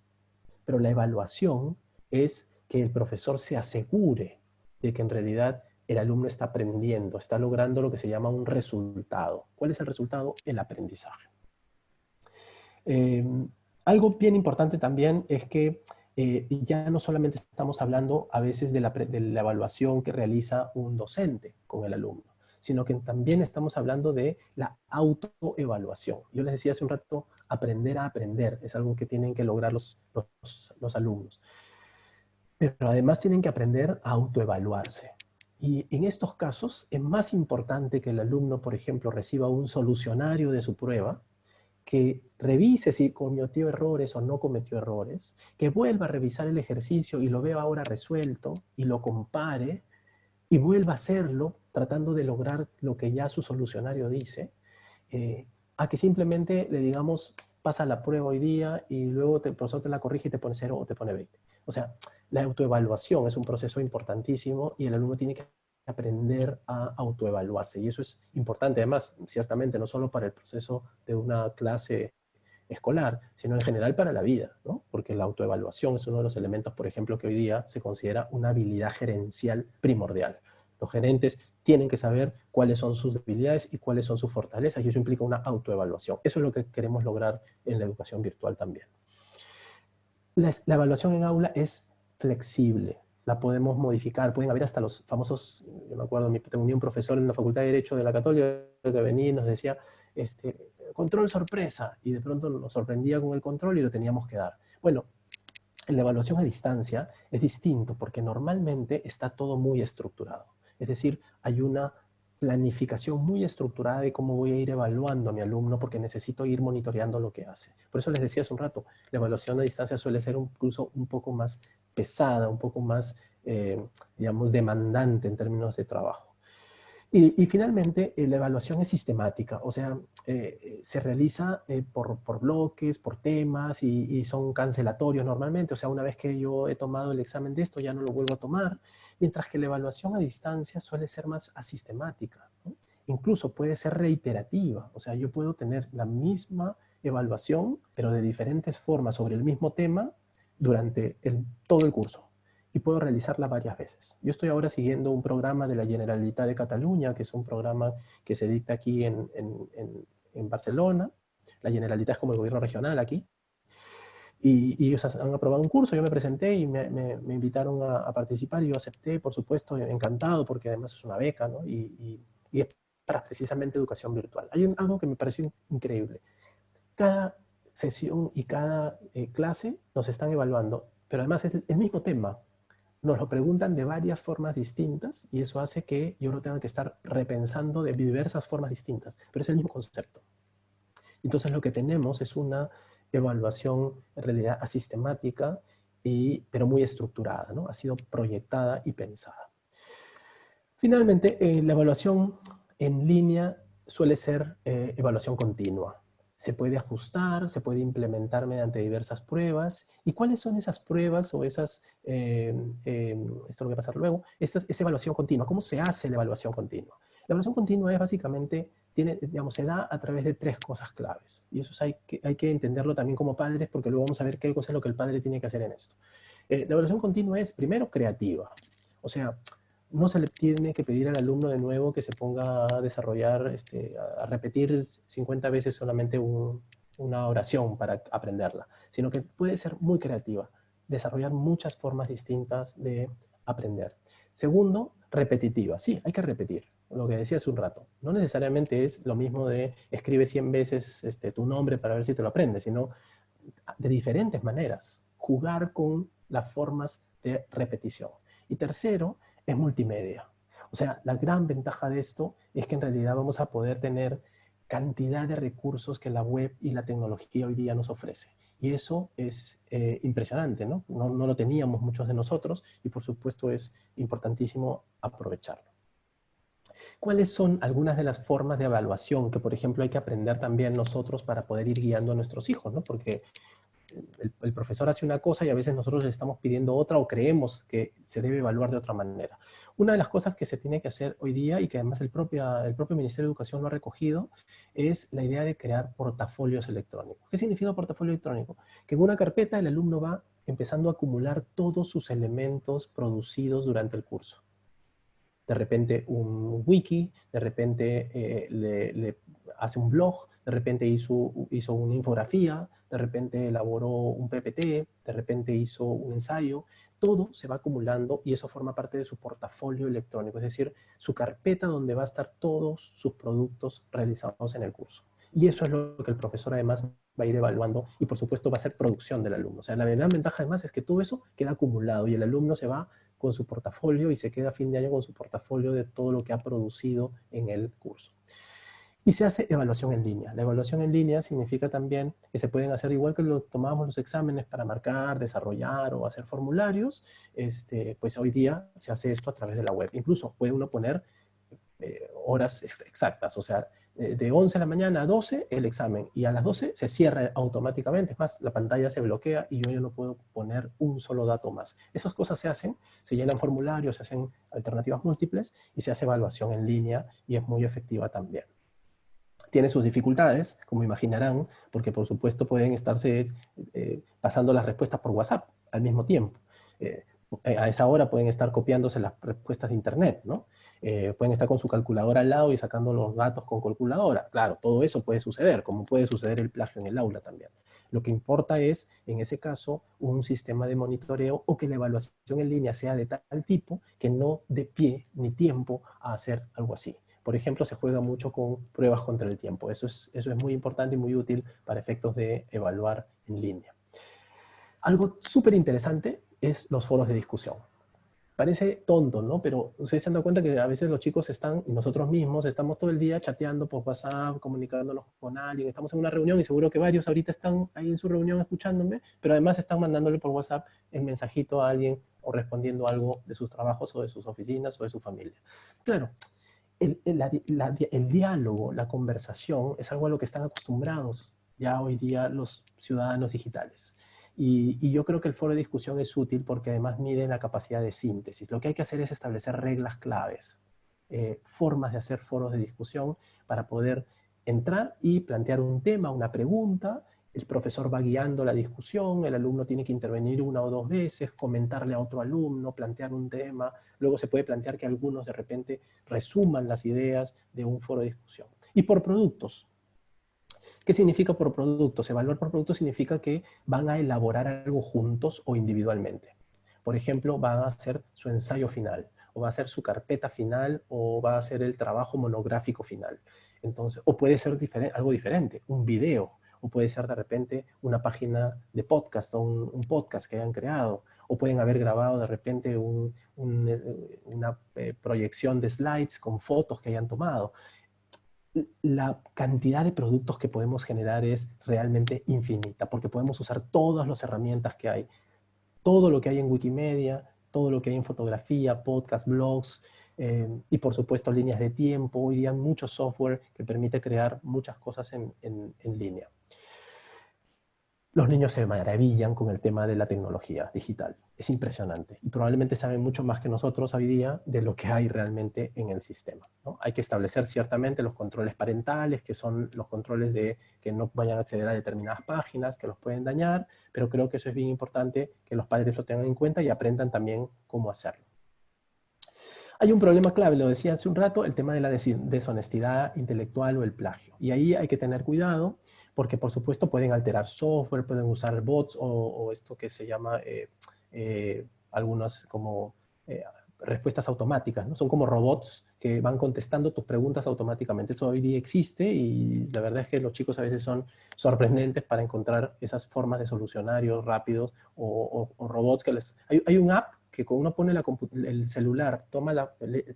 pero la evaluación es que el profesor se asegure de que en realidad el alumno está aprendiendo, está logrando lo que se llama un resultado. ¿Cuál es el resultado? El aprendizaje. Algo bien importante también es que ya no solamente estamos hablando a veces de la evaluación que realiza un docente con el alumno, sino que también estamos hablando de la autoevaluación. Yo les decía hace un rato, aprender a aprender es algo que tienen que lograr los alumnos. Pero además tienen que aprender a autoevaluarse. Y en estos casos es más importante que el alumno, por ejemplo, reciba un solucionario de su prueba, que revise si cometió errores o no cometió errores, que vuelva a revisar el ejercicio y lo vea ahora resuelto y lo compare y vuelva a hacerlo tratando de lograr lo que ya su solucionario dice, a que simplemente le digamos, pasa la prueba hoy día y luego el profesor te la corrige y te pone 0 o te pone 20. O sea, la autoevaluación es un proceso importantísimo y el alumno tiene que aprender a autoevaluarse. Y eso es importante, además, ciertamente, no solo para el proceso de una clase escolar, sino en general para la vida, ¿no? Porque la autoevaluación es uno de los elementos, por ejemplo, que hoy día se considera una habilidad gerencial primordial. Los gerentes tienen que saber cuáles son sus debilidades y cuáles son sus fortalezas, y eso implica una autoevaluación. Eso es lo que queremos lograr en la educación virtual también. La evaluación en aula es flexible, la podemos modificar, pueden haber hasta los famosos, yo me acuerdo, tenía un profesor en la Facultad de Derecho de la Católica que venía y nos decía, control sorpresa, y de pronto nos sorprendía con el control y lo teníamos que dar. Bueno, en la evaluación a distancia es distinto porque normalmente está todo muy estructurado. Es decir, hay una planificación muy estructurada de cómo voy a ir evaluando a mi alumno porque necesito ir monitoreando lo que hace. Por eso les decía hace un rato, la evaluación a distancia suele ser incluso un poco más pesada, un poco más, digamos, demandante en términos de trabajo. Y finalmente, la evaluación es sistemática, o sea, se realiza por bloques, por temas y son cancelatorios normalmente, o sea, una vez que yo he tomado el examen de esto ya no lo vuelvo a tomar, mientras que la evaluación a distancia suele ser más asistemática, ¿no? Incluso puede ser reiterativa, o sea, yo puedo tener la misma evaluación, pero de diferentes formas sobre el mismo tema durante todo el curso. Y puedo realizarla varias veces. Yo estoy ahora siguiendo un programa de la Generalitat de Cataluña, que es un programa que se dicta aquí en Barcelona. La Generalitat es como el gobierno regional aquí. Y ellos han aprobado un curso, yo me presenté y me invitaron a participar y yo acepté, por supuesto, encantado, porque además es una beca, ¿no? Y es para precisamente educación virtual. Hay algo que me pareció increíble. Cada sesión y cada clase nos están evaluando, pero además es el mismo tema. Nos lo preguntan de varias formas distintas y eso hace que yo lo tenga que estar repensando de diversas formas distintas, pero es el mismo concepto. Entonces lo que tenemos es una evaluación en realidad asistemática pero muy estructurada, ¿no? Ha sido proyectada y pensada. Finalmente, la evaluación en línea suele ser evaluación continua. Se puede ajustar, se puede implementar mediante diversas pruebas. ¿Y cuáles son esas pruebas o esas, esto lo voy a pasar luego, esa evaluación continua? ¿Cómo se hace la evaluación continua? La evaluación continua es básicamente, se da a través de 3 cosas claves. Y eso hay que entenderlo también como padres, porque luego vamos a ver qué cosa es lo que el padre tiene que hacer en esto. La evaluación continua es, primero, creativa. O sea, no se le tiene que pedir al alumno de nuevo que se ponga a desarrollar, a repetir 50 veces solamente una oración para aprenderla, sino que puede ser muy creativa, desarrollar muchas formas distintas de aprender. Segundo, repetitiva. Sí, hay que repetir, lo que decía hace un rato. No necesariamente es lo mismo de escribe 100 veces tu nombre para ver si te lo aprendes, sino de diferentes maneras. Jugar con las formas de repetición. Y tercero, es multimedia. O sea, la gran ventaja de esto es que en realidad vamos a poder tener cantidad de recursos que la web y la tecnología hoy día nos ofrece. Y eso es impresionante, ¿no? No lo teníamos muchos de nosotros y por supuesto es importantísimo aprovecharlo. ¿Cuáles son algunas de las formas de evaluación que, por ejemplo, hay que aprender también nosotros para poder ir guiando a nuestros hijos, ¿no? Porque el profesor hace una cosa y a veces nosotros le estamos pidiendo otra o creemos que se debe evaluar de otra manera. Una de las cosas que se tiene que hacer hoy día y que además el propio Ministerio de Educación lo ha recogido es la idea de crear portafolios electrónicos. ¿Qué significa portafolio electrónico? Que en una carpeta el alumno va empezando a acumular todos sus elementos producidos durante el curso. De repente un wiki, de repente le hace un blog, de repente hizo una infografía, de repente elaboró un PPT, de repente hizo un ensayo. Todo se va acumulando y eso forma parte de su portafolio electrónico, es decir, su carpeta donde va a estar todos sus productos realizados en el curso. Y eso es lo que el profesor además va a ir evaluando y por supuesto va a ser producción del alumno. O sea, la gran ventaja además es que todo eso queda acumulado y el alumno se va con su portafolio y se queda a fin de año con su portafolio de todo lo que ha producido en el curso. Y se hace evaluación en línea. La evaluación en línea significa también que se pueden hacer igual que lo tomábamos los exámenes para marcar, desarrollar o hacer formularios, pues hoy día se hace esto a través de la web. Incluso puede uno poner horas exactas, o sea, de 11 de la mañana a 12 el examen y a las 12 se cierra automáticamente. Es más, la pantalla se bloquea y yo ya no puedo poner un solo dato más. Esas cosas se hacen, se llenan formularios, se hacen alternativas múltiples y se hace evaluación en línea y es muy efectiva también. Tiene sus dificultades, como imaginarán, porque por supuesto pueden estarse pasando las respuestas por WhatsApp al mismo tiempo. A esa hora pueden estar copiándose las respuestas de internet, ¿no? Pueden estar con su calculadora al lado y sacando los datos con calculadora. Claro, todo eso puede suceder, como puede suceder el plagio en el aula también. Lo que importa es, en ese caso, un sistema de monitoreo o que la evaluación en línea sea de tal tipo que no dé pie ni tiempo a hacer algo así. Por ejemplo, se juega mucho con pruebas contra el tiempo. Eso es muy importante y muy útil para efectos de evaluar en línea. Algo súper interesante es los foros de discusión. Parece tonto, ¿no? Pero ustedes se han dado cuenta que a veces los chicos están, y nosotros mismos, estamos todo el día chateando por WhatsApp, comunicándonos con alguien, estamos en una reunión y seguro que varios ahorita están ahí en su reunión escuchándome, pero además están mandándole por WhatsApp el mensajito a alguien o respondiendo algo de sus trabajos o de sus oficinas o de su familia. Claro, el diálogo, la conversación es algo a lo que están acostumbrados ya hoy día los ciudadanos digitales. Y yo creo que el foro de discusión es útil porque además mide la capacidad de síntesis. Lo que hay que hacer es establecer reglas claves, formas de hacer foros de discusión para poder entrar y plantear un tema, una pregunta. El profesor va guiando la discusión, el alumno tiene que intervenir 1 o 2 veces, comentarle a otro alumno, plantear un tema. Luego se puede plantear que algunos de repente resuman las ideas de un foro de discusión. Y por productos. ¿Qué significa por productos? Evaluar por productos significa que van a elaborar algo juntos o individualmente. Por ejemplo, van a hacer su ensayo final, o va a hacer su carpeta final, o va a hacer el trabajo monográfico final. Entonces, o puede ser algo diferente, un video, o puede ser de repente una página de podcast o un podcast que hayan creado, o pueden haber grabado de repente una proyección de slides con fotos que hayan tomado. La cantidad de productos que podemos generar es realmente infinita, porque podemos usar todas las herramientas que hay. todo lo que hay en Wikimedia, todo lo que hay en fotografía, podcast, blogs, y por supuesto líneas de tiempo. Hoy día hay mucho software que permite crear muchas cosas en línea. Los niños se maravillan con el tema de la tecnología digital. Es impresionante. Y probablemente saben mucho más que nosotros hoy día de lo que hay realmente en el sistema, ¿no? Hay que establecer ciertamente los controles parentales, que son los controles de que no vayan a acceder a determinadas páginas que los pueden dañar, pero creo que eso es bien importante que los padres lo tengan en cuenta y aprendan también cómo hacerlo. Hay un problema clave, lo decía hace un rato, el tema de la deshonestidad intelectual o el plagio. Y ahí hay que tener cuidado porque, por supuesto, pueden alterar software, pueden usar bots o esto que se llama algunas como respuestas automáticas, ¿no? Son como robots que van contestando tus preguntas automáticamente. Esto hoy día existe y la verdad es que los chicos a veces son sorprendentes para encontrar esas formas de solucionarios rápidos o robots que les... Hay un app que cuando uno pone el celular,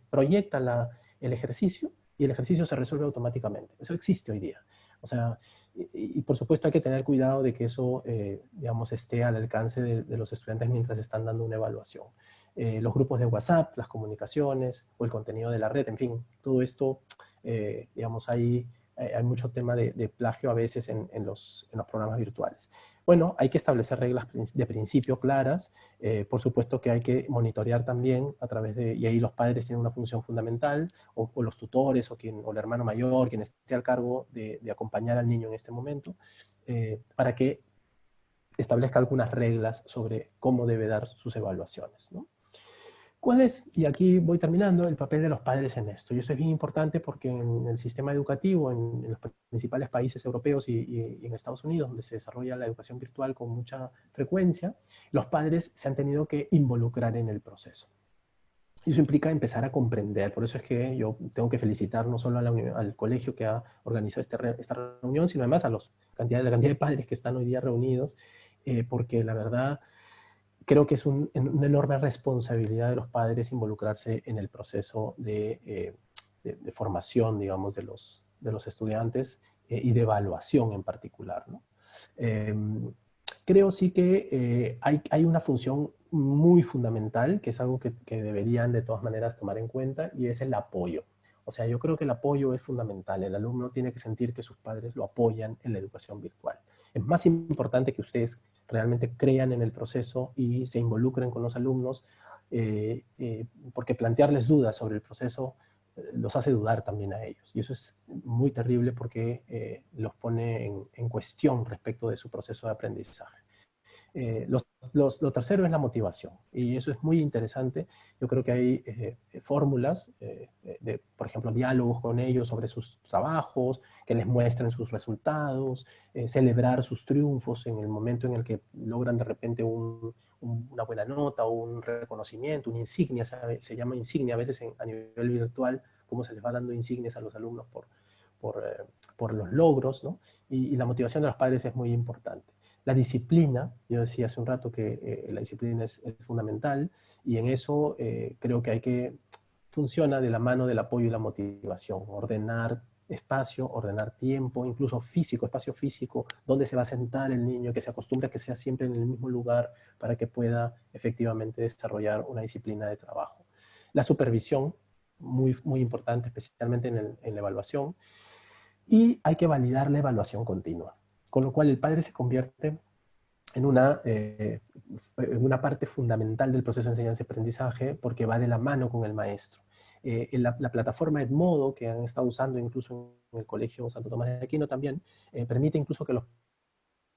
proyecta el ejercicio y el ejercicio se resuelve automáticamente. Eso existe hoy día. O sea, y por supuesto hay que tener cuidado de que eso, digamos, esté al alcance de los estudiantes mientras están dando una evaluación. Los grupos de WhatsApp, las comunicaciones o el contenido de la red, en fin, todo esto, digamos, hay mucho tema de plagio a veces en los programas virtuales. Bueno, hay que establecer reglas de principio claras. Por supuesto que hay que monitorear también a través de, y ahí los padres tienen una función fundamental, o los tutores, o el hermano mayor, quien esté al cargo de acompañar al niño en este momento, para que establezca algunas reglas sobre cómo debe dar sus evaluaciones, ¿no? ¿Cuál es, y aquí voy terminando, el papel de los padres en esto? Y eso es bien importante porque en el sistema educativo, en los principales países europeos y en Estados Unidos, donde se desarrolla la educación virtual con mucha frecuencia, los padres se han tenido que involucrar en el proceso. Y eso implica empezar a comprender. Por eso es que yo tengo que felicitar no solo al colegio que ha organizado esta reunión, sino además a la cantidad de padres que están hoy día reunidos, porque la verdad creo que es una enorme responsabilidad de los padres involucrarse en el proceso de formación, digamos, de los estudiantes y de evaluación en particular, ¿no? Creo sí que hay una función muy fundamental, que es algo que deberían de todas maneras tomar en cuenta, y es el apoyo. O sea, yo creo que el apoyo es fundamental. El alumno tiene que sentir que sus padres lo apoyan en la educación virtual. Es más importante que ustedes realmente crean en el proceso y se involucren con los alumnos, porque plantearles dudas sobre el proceso los hace dudar también a ellos. Y eso es muy terrible porque los pone en cuestión respecto de su proceso de aprendizaje. Lo tercero es la motivación, y eso es muy interesante. Yo creo que hay fórmulas, por ejemplo, diálogos con ellos sobre sus trabajos, que les muestren sus resultados, celebrar sus triunfos en el momento en el que logran de repente una buena nota o un reconocimiento, una insignia, se llama insignia a veces a nivel virtual, cómo se les va dando insignias a los alumnos por los logros, ¿no? Y la motivación de los padres es muy importante. La disciplina, yo decía hace un rato que la disciplina es fundamental, y en eso creo que funciona de la mano del apoyo y la motivación. Ordenar espacio, ordenar tiempo, incluso físico, espacio físico, donde se va a sentar el niño, que se acostumbre a que sea siempre en el mismo lugar para que pueda efectivamente desarrollar una disciplina de trabajo. La supervisión, muy, muy importante, especialmente en la evaluación, y hay que validar la evaluación continua. Con lo cual el padre se convierte en una parte fundamental del proceso de enseñanza y aprendizaje porque va de la mano con el maestro. La plataforma Edmodo, que han estado usando incluso en el Colegio Santo Tomás de Aquino también, permite incluso que los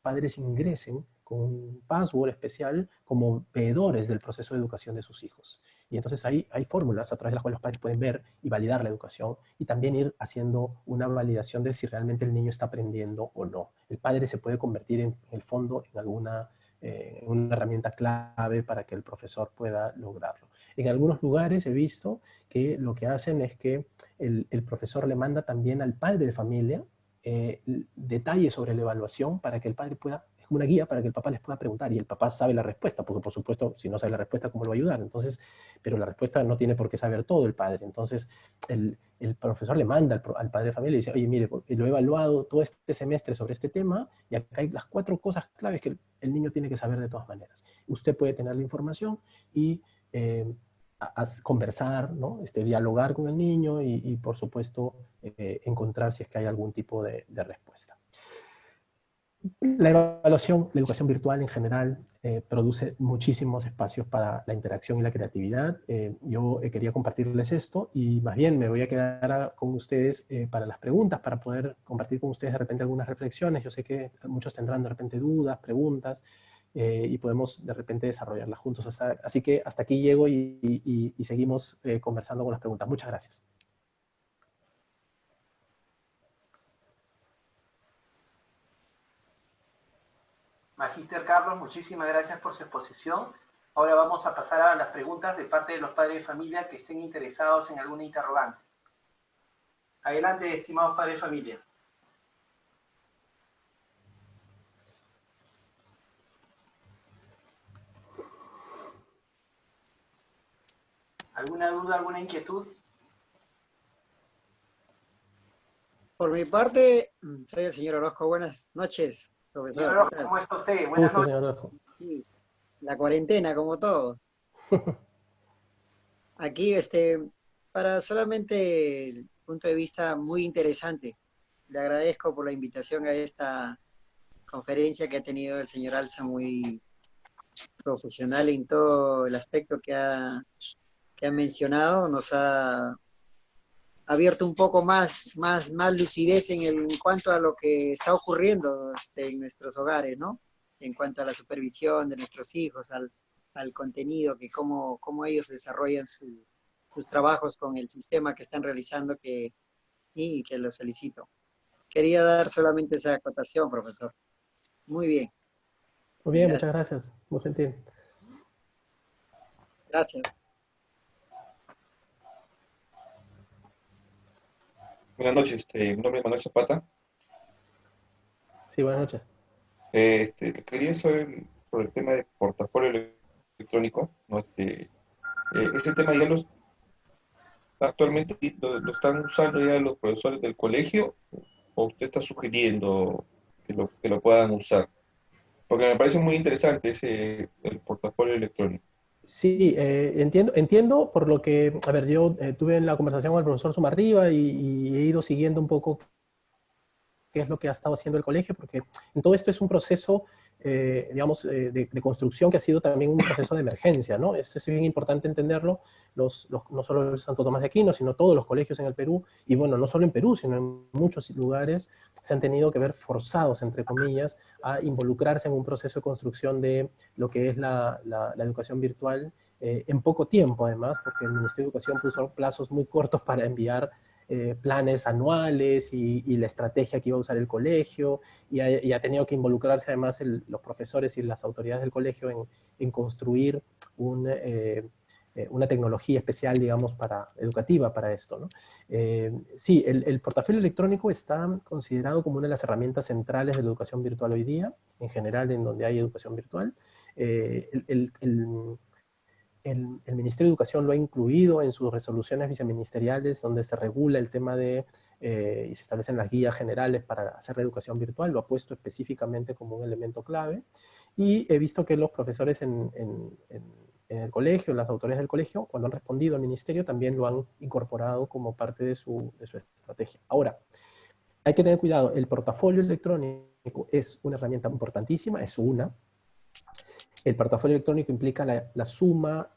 padres ingresen con un password especial como veedores del proceso de educación de sus hijos. Y entonces hay fórmulas a través de las cuales los padres pueden ver y validar la educación y también ir haciendo una validación de si realmente el niño está aprendiendo o no. El padre se puede convertir en el fondo en una herramienta clave para que el profesor pueda lograrlo. En algunos lugares he visto que lo que hacen es que el profesor le manda también al padre de familia detalles sobre la evaluación para que el padre pueda como una guía para que el papá les pueda preguntar y el papá sabe la respuesta, porque por supuesto, si no sabe la respuesta, ¿cómo lo va a ayudar? Entonces, pero la respuesta no tiene por qué saber todo el padre. Entonces, el profesor le manda al padre de familia y dice, oye, mire, lo he evaluado todo este semestre sobre este tema y acá hay las 4 cosas claves que el niño tiene que saber de todas maneras. Usted puede tener la información y conversar, ¿no? Dialogar con el niño y por supuesto, encontrar si es que hay algún tipo de respuesta. La evaluación, la educación virtual en general, produce muchísimos espacios para la interacción y la creatividad. Yo quería compartirles esto y más bien me voy a quedar con ustedes para las preguntas, para poder compartir con ustedes de repente algunas reflexiones. Yo sé que muchos tendrán de repente dudas, preguntas, y podemos de repente desarrollarlas juntos. Así que hasta aquí llego y seguimos conversando con las preguntas. Muchas gracias. Magíster Carlos, muchísimas gracias por su exposición. Ahora vamos a pasar a las preguntas de parte de los padres de familia que estén interesados en alguna interrogante. Adelante, estimados padres de familia. ¿Alguna duda, alguna inquietud? Por mi parte, soy el señor Orozco. Buenas noches, profesor. Señor Orozco, ¿cómo está usted? Buenas noches. Señor Orozco. Sí, la cuarentena, como todos. Aquí, para solamente el punto de vista muy interesante. Le agradezco por la invitación a esta conferencia que ha tenido el señor Alza, muy profesional en todo el aspecto que ha mencionado. Nos ha abierto un poco más lucidez en cuanto a lo que está ocurriendo en nuestros hogares, ¿no? En cuanto a la supervisión de nuestros hijos, al contenido, que cómo ellos desarrollan sus trabajos con el sistema que están realizando, y que los felicito. Quería dar solamente esa acotación, profesor. Muy bien. Muy bien, Gracias. muchas gracias. Muy gentil. Gracias. Buenas noches, mi nombre es Manuel Zapata. Sí, buenas noches. Quería saber sobre el tema de portafolio electrónico, ¿no? Este tema ya actualmente lo están usando ya los profesores del colegio, o usted está sugiriendo que lo puedan usar, porque me parece muy interesante el portafolio electrónico. Sí, entiendo por lo que, a ver, yo tuve la conversación con el profesor Sumarriba y he ido siguiendo un poco qué es lo que ha estado haciendo el colegio, porque en todo esto es un proceso, digamos, de construcción que ha sido también un proceso de emergencia, ¿no? Eso es bien importante entenderlo, no solo el Santo Tomás de Aquino, sino todos los colegios en el Perú, y bueno, no solo en Perú, sino en muchos lugares, se han tenido que ver forzados, entre comillas, a involucrarse en un proceso de construcción de lo que es la educación virtual en poco tiempo, además, porque el Ministerio de Educación puso plazos muy cortos para enviar planes anuales y la estrategia que iba a usar el colegio, y ha tenido que involucrarse además los profesores y las autoridades del colegio en construir una tecnología especial, digamos, educativa para esto, ¿no? Sí, el portafolio electrónico está considerado como una de las herramientas centrales de la educación virtual hoy día, en general en donde hay educación virtual. El Ministerio de Educación lo ha incluido en sus resoluciones viceministeriales, donde se regula el tema y se establecen las guías generales para hacer la educación virtual, lo ha puesto específicamente como un elemento clave, y he visto que los profesores en el colegio, las autoridades del colegio, cuando han respondido al ministerio, también lo han incorporado como parte de su estrategia. Ahora, hay que tener cuidado, el portafolio electrónico es una herramienta importantísima, es una. El portafolio electrónico implica la suma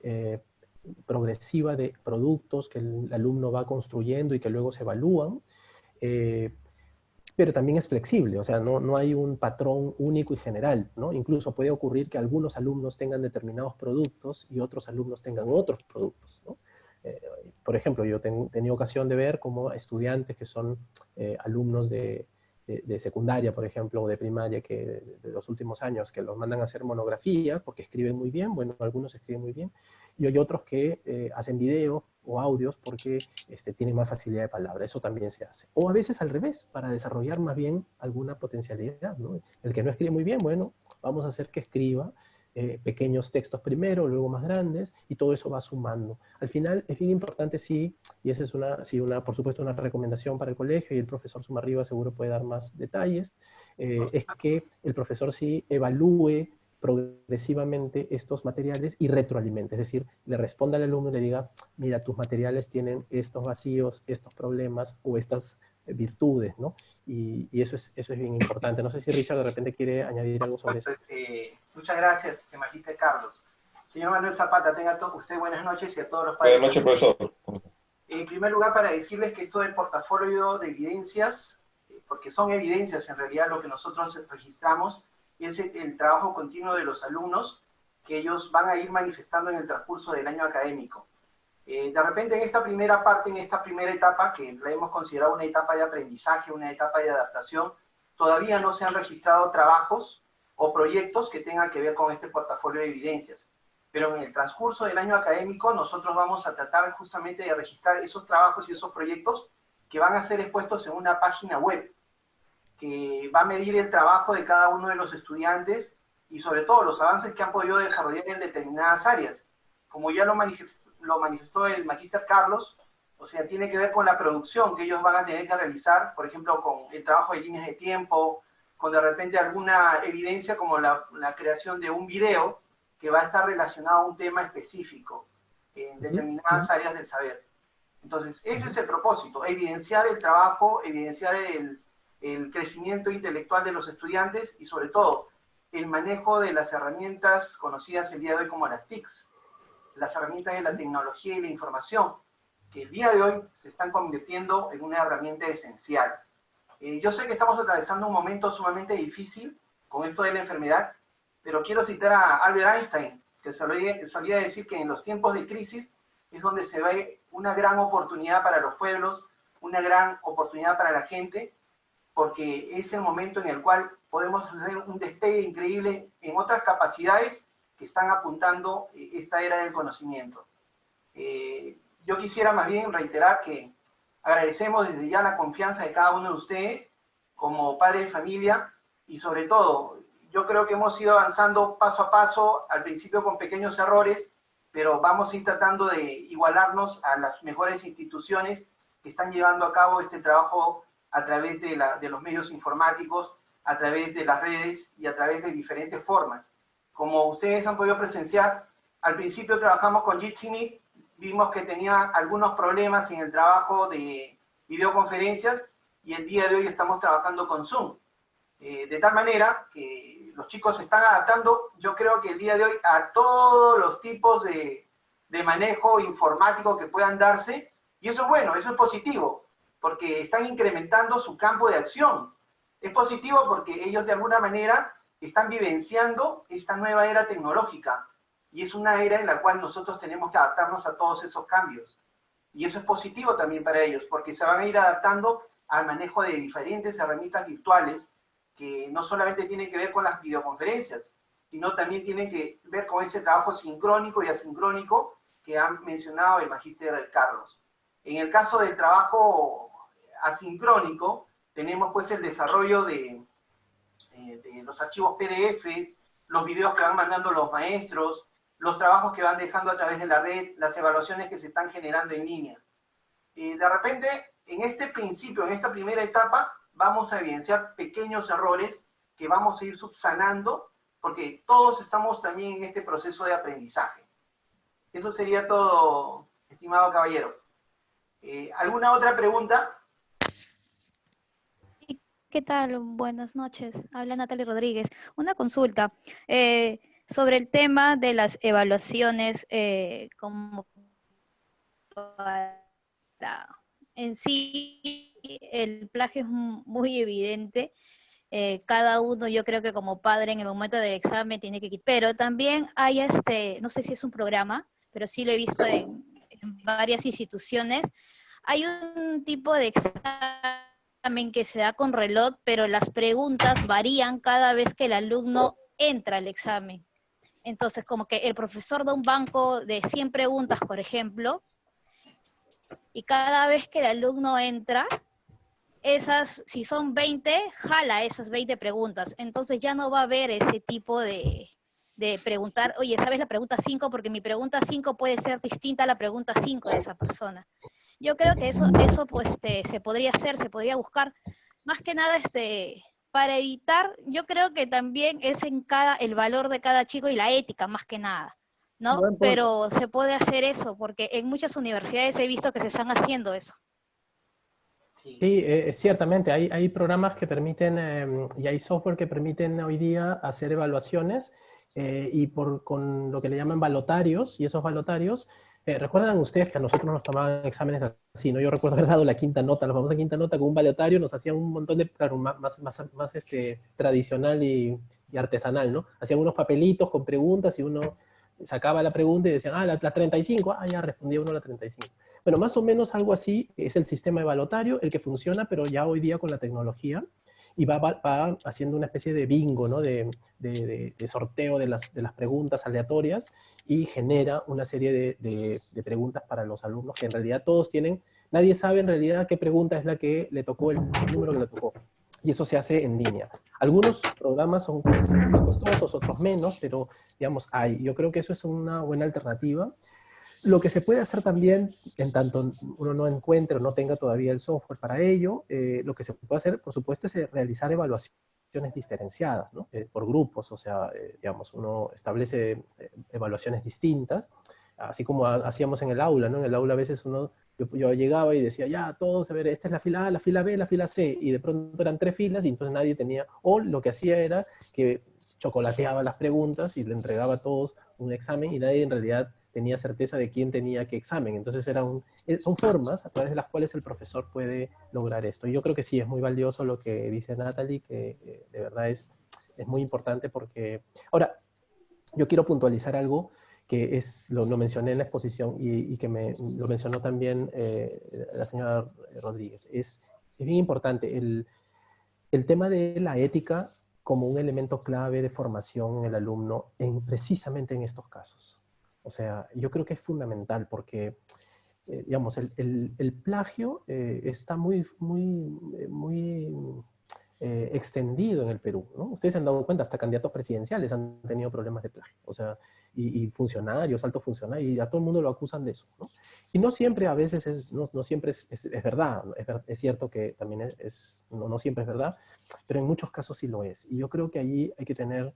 progresiva de productos que el alumno va construyendo y que luego se evalúan, pero también es flexible, o sea, no hay un patrón único y general, ¿no? Incluso puede ocurrir que algunos alumnos tengan determinados productos y otros alumnos tengan otros productos, ¿no? Por ejemplo, yo he tenido ocasión de ver cómo estudiantes que son alumnos de de secundaria, por ejemplo, o de primaria, que de los últimos años, que los mandan a hacer monografía, porque escriben muy bien, bueno, algunos escriben muy bien, y hay otros que hacen video o audios porque tienen más facilidad de palabra, eso también se hace. O a veces al revés, para desarrollar más bien alguna potencialidad, ¿no? El que no escribe muy bien, bueno, vamos a hacer que escriba pequeños textos primero, luego más grandes, y todo eso va sumando. Al final es bien importante, sí, y esa es por supuesto, una recomendación para el colegio, y el profesor Sumarriba seguro puede dar más detalles, es que el profesor sí evalúe progresivamente estos materiales y retroalimente, es decir, le responda al alumno y le diga, mira, tus materiales tienen estos vacíos, estos problemas o estas virtudes, ¿no? Y eso es bien importante. No sé si Richard de repente quiere añadir algo sobre eso. Muchas gracias, Magíster Carlos. Señor Manuel Zapata, tenga usted buenas noches y a todos los padres. Buenas noches, profesor. En primer lugar, para decirles que esto del portafolio de evidencias, porque son evidencias en realidad lo que nosotros registramos, es el trabajo continuo de los alumnos que ellos van a ir manifestando en el transcurso del año académico. De repente en esta primera parte, en esta primera etapa, que la hemos considerado una etapa de aprendizaje, una etapa de adaptación, todavía no se han registrado trabajos o proyectos que tengan que ver con este portafolio de evidencias. Pero en el transcurso del año académico nosotros vamos a tratar justamente de registrar esos trabajos y esos proyectos que van a ser expuestos en una página web, que va a medir el trabajo de cada uno de los estudiantes y sobre todo los avances que han podido desarrollar en determinadas áreas. Como ya lo manifestó el Magíster Carlos, o sea, tiene que ver con la producción que ellos van a tener que realizar, por ejemplo, con el trabajo de líneas de tiempo, con de repente alguna evidencia como la creación de un video que va a estar relacionado a un tema específico en determinadas áreas del saber. Entonces, ese es el propósito, evidenciar el trabajo, evidenciar el crecimiento intelectual de los estudiantes y sobre todo el manejo de las herramientas conocidas el día de hoy como las TICs, las herramientas de la tecnología y la información, que el día de hoy se están convirtiendo en una herramienta esencial. Yo sé que estamos atravesando un momento sumamente difícil con esto de la enfermedad, pero quiero citar a Albert Einstein, que solía decir que en los tiempos de crisis es donde se ve una gran oportunidad para los pueblos, una gran oportunidad para la gente, porque es el momento en el cual podemos hacer un despegue increíble en otras capacidades que están apuntando esta era del conocimiento. Yo quisiera más bien reiterar que agradecemos desde ya la confianza de cada uno de ustedes como padres de familia y sobre todo, yo creo que hemos ido avanzando paso a paso, al principio con pequeños errores, pero vamos a ir tratando de igualarnos a las mejores instituciones que están llevando a cabo este trabajo a través de los medios informáticos, a través de las redes y a través de diferentes formas. Como ustedes han podido presenciar, al principio trabajamos con Jitsi Meet, vimos que tenía algunos problemas en el trabajo de videoconferencias y el día de hoy estamos trabajando con Zoom. De tal manera que los chicos se están adaptando, yo creo que el día de hoy, a todos los tipos de manejo informático que puedan darse, y eso es bueno, eso es positivo, porque están incrementando su campo de acción. Es positivo porque ellos de alguna manera están vivenciando esta nueva era tecnológica, y es una era en la cual nosotros tenemos que adaptarnos a todos esos cambios. Y eso es positivo también para ellos, porque se van a ir adaptando al manejo de diferentes herramientas virtuales, que no solamente tienen que ver con las videoconferencias, sino también tienen que ver con ese trabajo sincrónico y asincrónico que ha mencionado el Magíster Carlos. En el caso del trabajo asincrónico, tenemos pues el desarrollo de los archivos PDFs, los videos que van mandando los maestros, los trabajos que van dejando a través de la red, las evaluaciones que se están generando en línea. De repente, en este principio, en esta primera etapa, vamos a evidenciar pequeños errores que vamos a ir subsanando, porque todos estamos también en este proceso de aprendizaje. Eso sería todo, estimado caballero. ¿Alguna otra pregunta? ¿Qué tal? Buenas noches. Habla Natalie Rodríguez. Una consulta sobre el tema de las evaluaciones como en sí el plagio es muy evidente. Cada uno, yo creo que como padre en el momento del examen tiene que quitar. Pero también hay no sé si es un programa, pero sí lo he visto en varias instituciones. Hay un tipo de examen examen que se da con reloj, pero las preguntas varían cada vez que el alumno entra al examen. Entonces, como que el profesor da un banco de 100 preguntas, por ejemplo, y cada vez que el alumno entra, si son 20, jala esas 20 preguntas. Entonces ya no va a haber ese tipo de preguntar, oye, ¿sabes la pregunta 5? Porque mi pregunta 5 puede ser distinta a la pregunta 5 de esa persona. Yo creo que eso pues, se podría hacer, se podría buscar. Más que nada, para evitar, yo creo que también es el valor de cada chico y la ética, más que nada, ¿no? Buen punto. Pero se puede hacer eso, porque en muchas universidades he visto que se están haciendo eso. Sí. Sí, ciertamente, hay programas que permiten y hay software que permiten hoy día hacer evaluaciones y con lo que le llaman balotarios, y esos balotarios, ¿recuerdan ustedes que a nosotros nos tomaban exámenes así, ¿no? Yo recuerdo haber dado la quinta nota, la famosa quinta nota con un balotario, nos hacían un montón de, claro, más tradicional y artesanal, ¿no? Hacían unos papelitos con preguntas y uno sacaba la pregunta y decían, la 35, ya respondía uno a la 35. Bueno, más o menos algo así es el sistema evaluatario, el que funciona, pero ya hoy día con la tecnología, y va haciendo una especie de bingo, ¿no? de sorteo de las preguntas aleatorias, y genera una serie de preguntas para los alumnos que en realidad todos tienen, nadie sabe en realidad qué pregunta es la que le tocó, el número que le tocó. Y eso se hace en línea. Algunos programas son más costosos, otros menos, pero digamos, yo creo que eso es una buena alternativa. Lo que se puede hacer también, en tanto uno no encuentre o no tenga todavía el software para ello, lo que se puede hacer, por supuesto, es realizar evaluaciones diferenciadas, ¿no? Por grupos, o sea, digamos, uno establece evaluaciones distintas, así como hacíamos en el aula, ¿no? En el aula a veces yo llegaba y decía, ya, todos, a ver, esta es la fila A, la fila B, la fila C, y de pronto eran 3 filas y entonces nadie tenía, o lo que hacía era que chocolateaba las preguntas y le entregaba a todos un examen y nadie en realidad tenía certeza de quién tenía qué examen. Entonces son formas a través de las cuales el profesor puede lograr esto. Y yo creo que sí, es muy valioso lo que dice Natalie, que de verdad es muy importante porque... Ahora, yo quiero puntualizar algo que lo mencioné en la exposición y que lo mencionó también la señora Rodríguez. Es bien importante el tema de la ética como un elemento clave de formación en el alumno precisamente en estos casos. O sea, yo creo que es fundamental porque, digamos, el plagio está muy extendido en el Perú, ¿no? Ustedes se han dado cuenta, hasta candidatos presidenciales han tenido problemas de plagio, o sea, y funcionarios, altos funcionarios, y a todo el mundo lo acusan de eso, ¿no? Y no siempre, a veces, no siempre es verdad, es cierto que también no siempre es verdad, pero en muchos casos sí lo es. Y yo creo que allí hay que tener...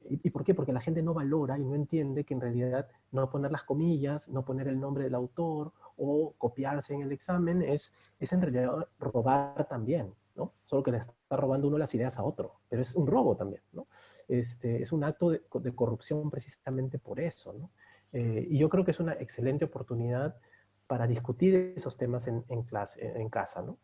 ¿Y por qué? Porque la gente no valora y no entiende que en realidad no poner las comillas, no poner el nombre del autor o copiarse en el examen es en realidad robar también, ¿no? Solo que le está robando uno las ideas a otro, pero es un robo también, ¿no? Es un acto de corrupción precisamente por eso, ¿no? Y yo creo que es una excelente oportunidad para discutir esos temas en casa, ¿no?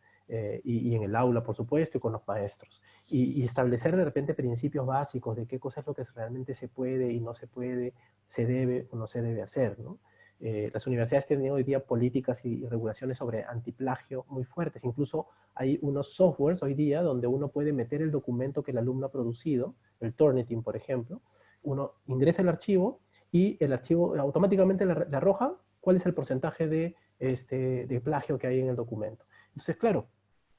Y en el aula, por supuesto, y con los maestros. Y establecer de repente principios básicos de qué cosa es lo que realmente se puede y no se puede, se debe o no se debe hacer, ¿no? Las universidades tienen hoy día políticas y regulaciones sobre antiplagio muy fuertes. Incluso hay unos softwares hoy día donde uno puede meter el documento que el alumno ha producido, el Turnitin, por ejemplo. Uno ingresa el archivo y el archivo automáticamente le arroja cuál es el porcentaje de plagio que hay en el documento. Entonces, claro,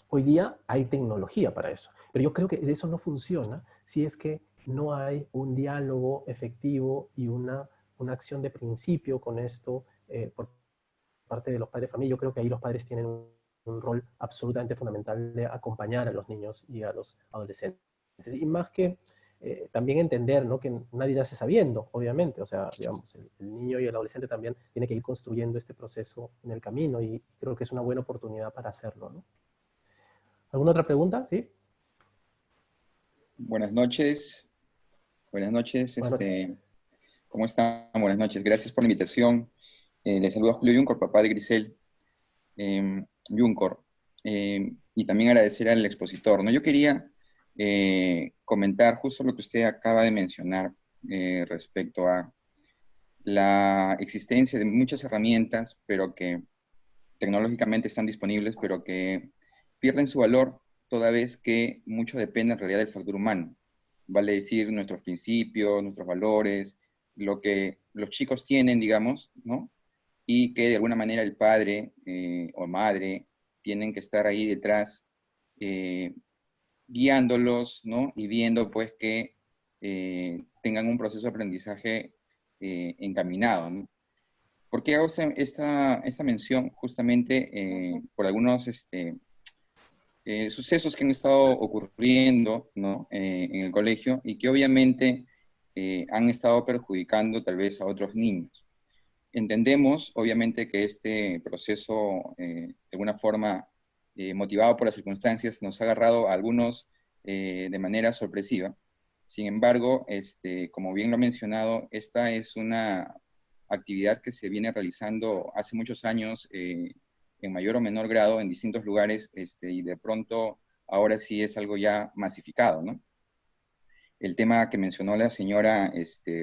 hoy día hay tecnología para eso, pero yo creo que eso no funciona si es que no hay un diálogo efectivo y una acción de principio con esto por parte de los padres de familia. Yo creo que ahí los padres tienen un rol absolutamente fundamental de acompañar a los niños y a los adolescentes. Y más que también entender, ¿no? Que nadie nace sabiendo, obviamente. O sea, digamos, el niño y el adolescente también tiene que ir construyendo este proceso en el camino y creo que es una buena oportunidad para hacerlo, ¿no? ¿Alguna otra pregunta? ¿Sí? Buenas noches. Buenas noches. Buenas noches. ¿Cómo están? Buenas noches. Gracias por la invitación. Les saluda Julio Yuncor, papá de Grisel Yuncor. Y también agradecer al expositor, ¿no? Yo quería comentar justo lo que usted acaba de mencionar respecto a la existencia de muchas herramientas, pero que tecnológicamente están disponibles, pero que pierden su valor toda vez que mucho depende en realidad del factor humano. Vale decir, nuestros principios, nuestros valores, lo que los chicos tienen, digamos, ¿no? Y que de alguna manera el padre o madre tienen que estar ahí detrás guiándolos, ¿no? Y viendo pues que tengan un proceso de aprendizaje encaminado, ¿no? ¿Por qué hago esta mención? Justamente por algunos sucesos que han estado ocurriendo, ¿no? En el colegio y que obviamente han estado perjudicando tal vez a otros niños. Entendemos, obviamente, que este proceso, de alguna forma, motivado por las circunstancias, nos ha agarrado a algunos de manera sorpresiva. Sin embargo, como bien lo he mencionado, esta es una actividad que se viene realizando hace muchos años, en mayor o menor grado, en distintos lugares, y de pronto ahora sí es algo ya masificado, ¿no? El tema que mencionó la señora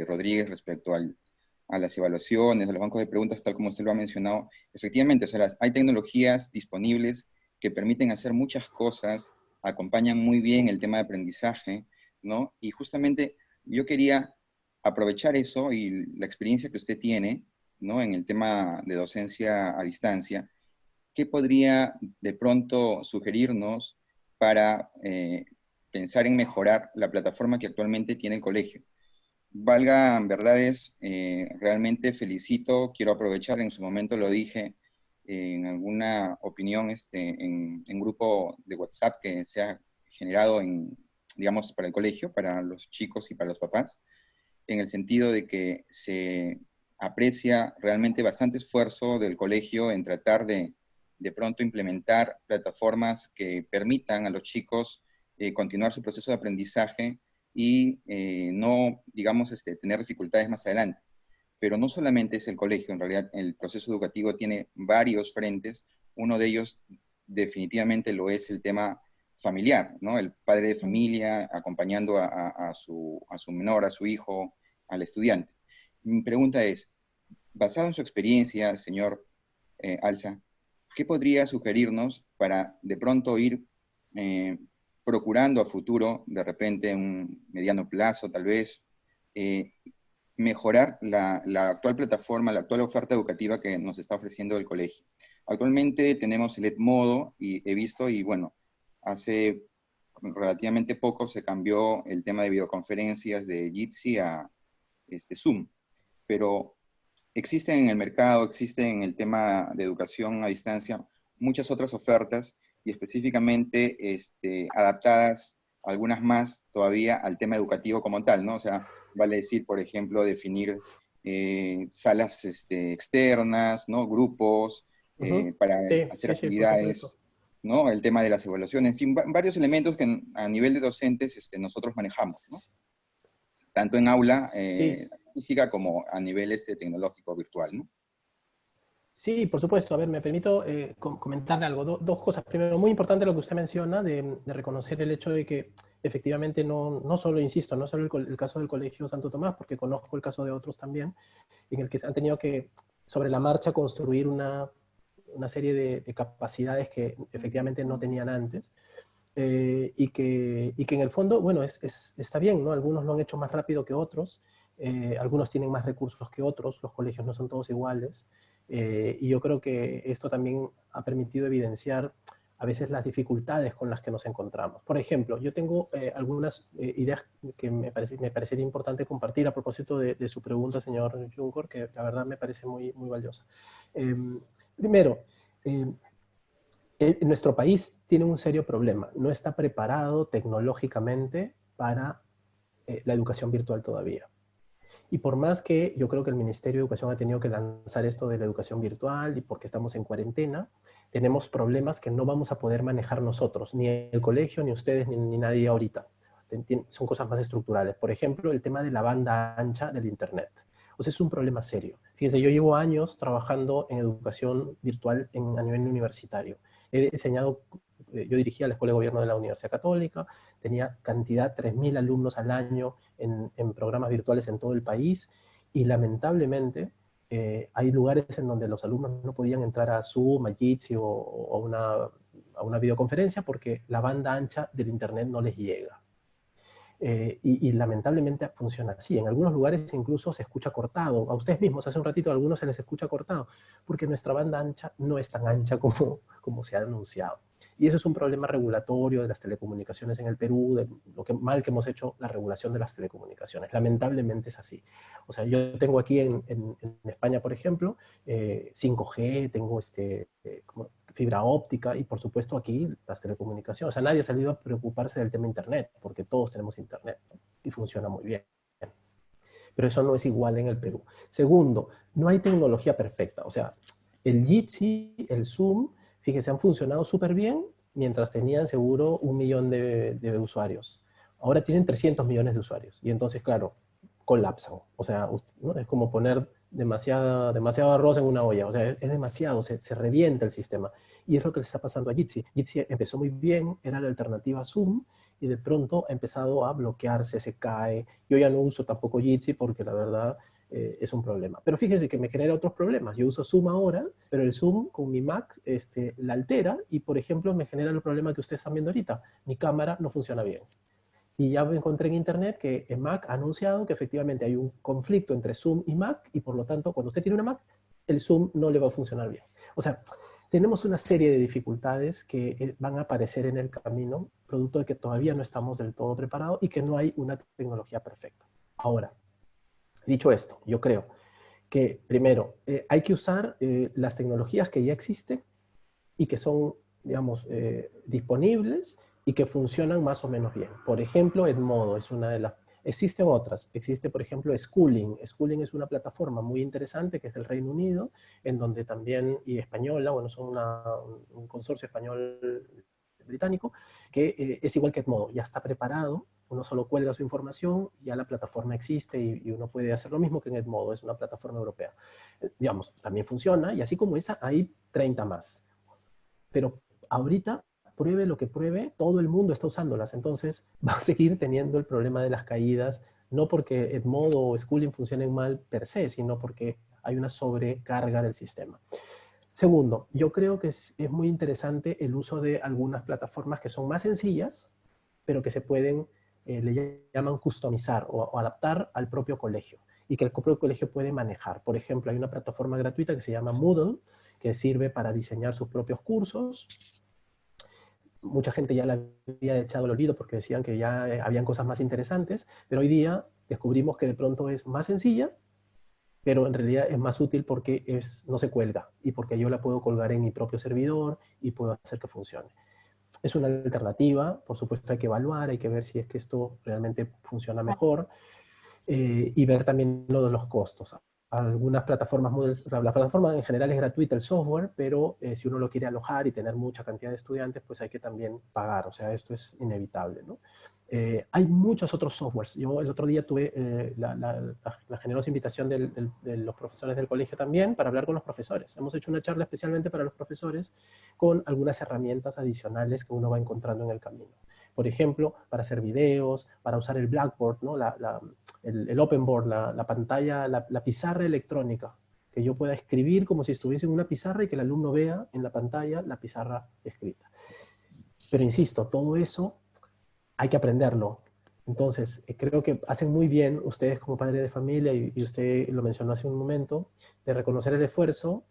Rodríguez respecto a las evaluaciones, a los bancos de preguntas, tal como usted lo ha mencionado, efectivamente, o sea, hay tecnologías disponibles que permiten hacer muchas cosas, acompañan muy bien el tema de aprendizaje, ¿no? Y justamente yo quería aprovechar eso y la experiencia que usted tiene, ¿no? En el tema de docencia a distancia, ¿qué podría de pronto sugerirnos para pensar en mejorar la plataforma que actualmente tiene el colegio? Valgan verdades, realmente felicito, quiero aprovechar, en su momento lo dije en alguna opinión en grupo de WhatsApp que se ha generado digamos, para el colegio, para los chicos y para los papás, en el sentido de que se aprecia realmente bastante esfuerzo del colegio en tratar de pronto implementar plataformas que permitan a los chicos continuar su proceso de aprendizaje y no, digamos, tener dificultades más adelante. Pero no solamente es el colegio, en realidad el proceso educativo tiene varios frentes. Uno de ellos definitivamente lo es el tema familiar, ¿no? El padre de familia acompañando a su menor, a su hijo, al estudiante. Mi pregunta es, basado en su experiencia, señor Alza, ¿qué podría sugerirnos para de pronto ir procurando a futuro, de repente en un mediano plazo tal vez, mejorar la actual plataforma, la actual oferta educativa que nos está ofreciendo el colegio? Actualmente tenemos el Edmodo y he visto, y bueno, hace relativamente poco se cambió el tema de videoconferencias de Jitsi a Zoom, pero existen en el mercado, existen en el tema de educación a distancia muchas otras ofertas y específicamente adaptadas, algunas más todavía al tema educativo como tal, ¿no? O sea, vale decir, por ejemplo, definir salas externas, ¿no? Grupos para hacer actividades, ¿no? El tema de las evaluaciones, en fin, varios elementos que a nivel de docentes nosotros manejamos, ¿no? Tanto en aula física como a nivel tecnológico virtual, ¿no? Sí, por supuesto. A ver, me permito comentarle algo. Dos cosas. Primero, muy importante lo que usted menciona de reconocer el hecho de que efectivamente no solo, insisto, no solo el caso del Colegio Santo Tomás, porque conozco el caso de otros también, en el que se han tenido que, sobre la marcha, construir una serie de capacidades que efectivamente no tenían antes. Y que en el fondo, bueno, está bien, ¿no? Algunos lo han hecho más rápido que otros, algunos tienen más recursos que otros, los colegios no son todos iguales, y yo creo que esto también ha permitido evidenciar a veces las dificultades con las que nos encontramos. Por ejemplo, yo tengo algunas ideas que me parecería importante compartir a propósito de su pregunta, señor Juncker, que la verdad me parece muy, muy valiosa. Primero, nuestro país tiene un serio problema. No está preparado tecnológicamente para la educación virtual todavía. Y por más que yo creo que el Ministerio de Educación ha tenido que lanzar esto de la educación virtual y porque estamos en cuarentena, tenemos problemas que no vamos a poder manejar nosotros, ni el colegio, ni ustedes, ni nadie ahorita. Son cosas más estructurales. Por ejemplo, el tema de la banda ancha del Internet. O sea, es un problema serio. Fíjense, yo llevo años trabajando en educación virtual a nivel universitario. He diseñado, yo dirigía la Escuela de Gobierno de la Universidad Católica, tenía cantidad, 3.000 alumnos al año en programas virtuales en todo el país, y lamentablemente hay lugares en donde los alumnos no podían entrar a Zoom, a Jitsi o a una videoconferencia porque la banda ancha del internet no les llega. Y lamentablemente funciona así. En algunos lugares incluso se escucha cortado. A ustedes mismos hace un ratito a algunos se les escucha cortado porque nuestra banda ancha no es tan ancha como se ha anunciado. Y eso es un problema regulatorio de las telecomunicaciones en el Perú, de lo mal que hemos hecho la regulación de las telecomunicaciones. Lamentablemente es así. O sea, yo tengo aquí en España, por ejemplo, 5G, tengo fibra óptica y, por supuesto, aquí las telecomunicaciones. O sea, nadie ha salido a preocuparse del tema Internet, porque todos tenemos Internet, ¿no? Y funciona muy bien. Pero eso no es igual en el Perú. Segundo, no hay tecnología perfecta. O sea, el Jitsi, el Zoom, fíjense, han funcionado súper bien mientras tenían seguro 1 millón de usuarios. Ahora tienen 300 millones de usuarios. Y entonces, claro, colapsan. O sea, ¿no? Es como poner demasiado arroz en una olla. O sea, es demasiado, se revienta el sistema. Y es lo que le está pasando a Jitsi. Jitsi empezó muy bien, era la alternativa a Zoom, y de pronto ha empezado a bloquearse, se cae. Yo ya no uso tampoco Jitsi porque la verdad es un problema. Pero fíjense que me genera otros problemas. Yo uso Zoom ahora, pero el Zoom con mi Mac la altera y, por ejemplo, me genera el problema que ustedes están viendo ahorita. Mi cámara no funciona bien. Y ya me encontré en internet que en Mac ha anunciado que efectivamente hay un conflicto entre Zoom y Mac y por lo tanto cuando usted tiene una Mac, el Zoom no le va a funcionar bien. O sea, tenemos una serie de dificultades que van a aparecer en el camino, producto de que todavía no estamos del todo preparados y que no hay una tecnología perfecta. Ahora, dicho esto, yo creo que primero hay que usar las tecnologías que ya existen y que son, digamos, disponibles y que funcionan más o menos bien. Por ejemplo, Edmodo es una de las... Existen otras. Existe, por ejemplo, Schooling. Schooling es una plataforma muy interesante que es del Reino Unido, en donde también, y española, bueno, son un consorcio español británico, que es igual que Edmodo. Ya está preparado, uno solo cuelga su información, ya la plataforma existe y uno puede hacer lo mismo que en Edmodo, es una plataforma europea. Digamos, también funciona, y así como esa, hay 30 más. Pero ahorita, pruebe lo que pruebe, todo el mundo está usándolas. Entonces va a seguir teniendo el problema de las caídas, no porque Edmodo o Schooling funcionen mal per se, sino porque hay una sobrecarga del sistema. Segundo, yo creo que es muy interesante el uso de algunas plataformas que son más sencillas, pero que se pueden, le llaman customizar o adaptar al propio colegio y que el propio colegio puede manejar. Por ejemplo, hay una plataforma gratuita que se llama Moodle, que sirve para diseñar sus propios cursos. Mucha gente ya la había echado al olvido porque decían que ya habían cosas más interesantes, pero hoy día descubrimos que de pronto es más sencilla, pero en realidad es más útil porque no se cuelga y porque yo la puedo colgar en mi propio servidor y puedo hacer que funcione. Es una alternativa, por supuesto hay que evaluar, hay que ver si es que esto realmente funciona mejor y ver también lo de los costos. Algunas plataformas, la plataforma en general es gratuita el software, pero si uno lo quiere alojar y tener mucha cantidad de estudiantes, pues hay que también pagar, o sea, esto es inevitable, ¿no? Hay muchos otros softwares. Yo el otro día tuve la generosa invitación de los profesores del colegio también para hablar con los profesores. Hemos hecho una charla especialmente para los profesores con algunas herramientas adicionales que uno va encontrando en el camino. Por ejemplo, para hacer videos, para usar el Blackboard, ¿no? el Open Board, la pantalla, la pizarra electrónica, que yo pueda escribir como si estuviese en una pizarra y que el alumno vea en la pantalla la pizarra escrita. Pero insisto, todo eso hay que aprenderlo. Entonces, creo que hacen muy bien ustedes como padres de familia, y usted lo mencionó hace un momento, de reconocer el esfuerzo.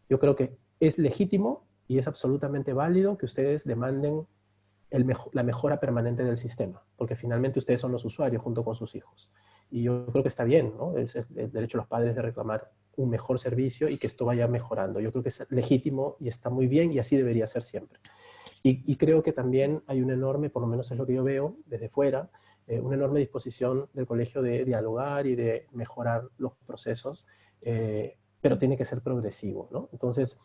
Yo creo que es legítimo y es absolutamente válido que ustedes demanden la mejora permanente del sistema, porque finalmente ustedes son los usuarios junto con sus hijos. Y yo creo que está bien, ¿no? Es el derecho de los padres de reclamar un mejor servicio y que esto vaya mejorando. Yo creo que es legítimo y está muy bien y así debería ser siempre. Y creo que también hay una enorme, por lo menos es lo que yo veo desde fuera, una enorme disposición del colegio de dialogar y de mejorar los procesos, pero tiene que ser progresivo, ¿no? Entonces,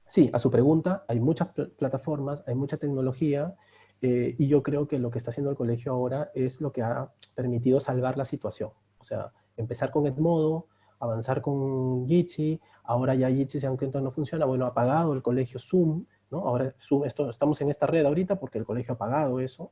sí, a su pregunta, hay muchas plataformas, hay mucha tecnología, y yo creo que lo que está haciendo el colegio ahora es lo que ha permitido salvar la situación. O sea, empezar con Edmodo, avanzar con Jitsi, ahora ya Jitsi, aunque entonces no funciona, bueno, ha pagado el colegio Zoom, ¿no? Ahora Zoom, estamos en esta red ahorita porque el colegio ha pagado eso,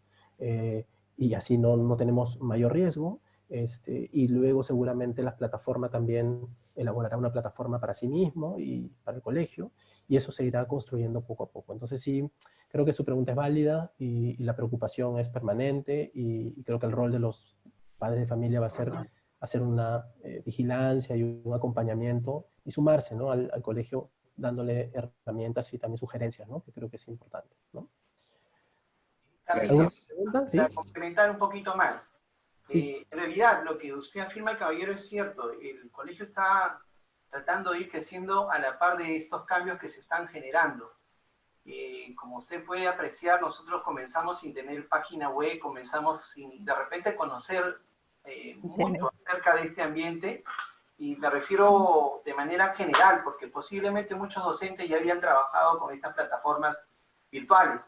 y así no tenemos mayor riesgo. Y luego seguramente la plataforma también elaborará una plataforma para sí mismo y para el colegio, y eso se irá construyendo poco a poco. Entonces sí, creo que su pregunta es válida y la preocupación es permanente, y creo que el rol de los padres de familia va a ser hacer una vigilancia y un acompañamiento y sumarse, ¿no?, al colegio, dándole herramientas y también sugerencias, ¿no?, que creo que es importante, ¿no? ¿Alguna Gracias. pregunta? ¿Sí? Para complementar un poquito más. Sí. En realidad, lo que usted afirma, caballero, es cierto. El colegio está tratando de ir creciendo a la par de estos cambios que se están generando. Como usted puede apreciar, nosotros comenzamos sin tener página web, comenzamos sin de repente conocer mucho acerca de este ambiente, y me refiero de manera general, porque posiblemente muchos docentes ya habían trabajado con estas plataformas virtuales.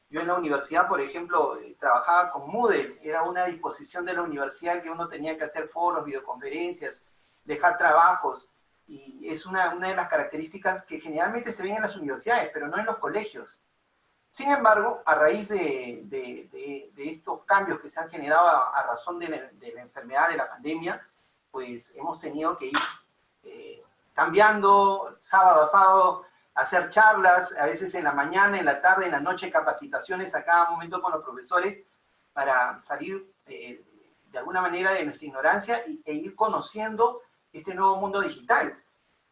Yo en la universidad, por ejemplo, trabajaba con Moodle, era una disposición de la universidad que uno tenía que hacer foros, videoconferencias, dejar trabajos, y es una de las características que generalmente se ven en las universidades, pero no en los colegios. Sin embargo, a raíz de estos cambios que se han generado a razón de la enfermedad, de la pandemia, pues hemos tenido que ir cambiando sábado a sábado, hacer charlas, a veces en la mañana, en la tarde, en la noche, capacitaciones a cada momento con los profesores, para salir de alguna manera de nuestra ignorancia e ir conociendo este nuevo mundo digital.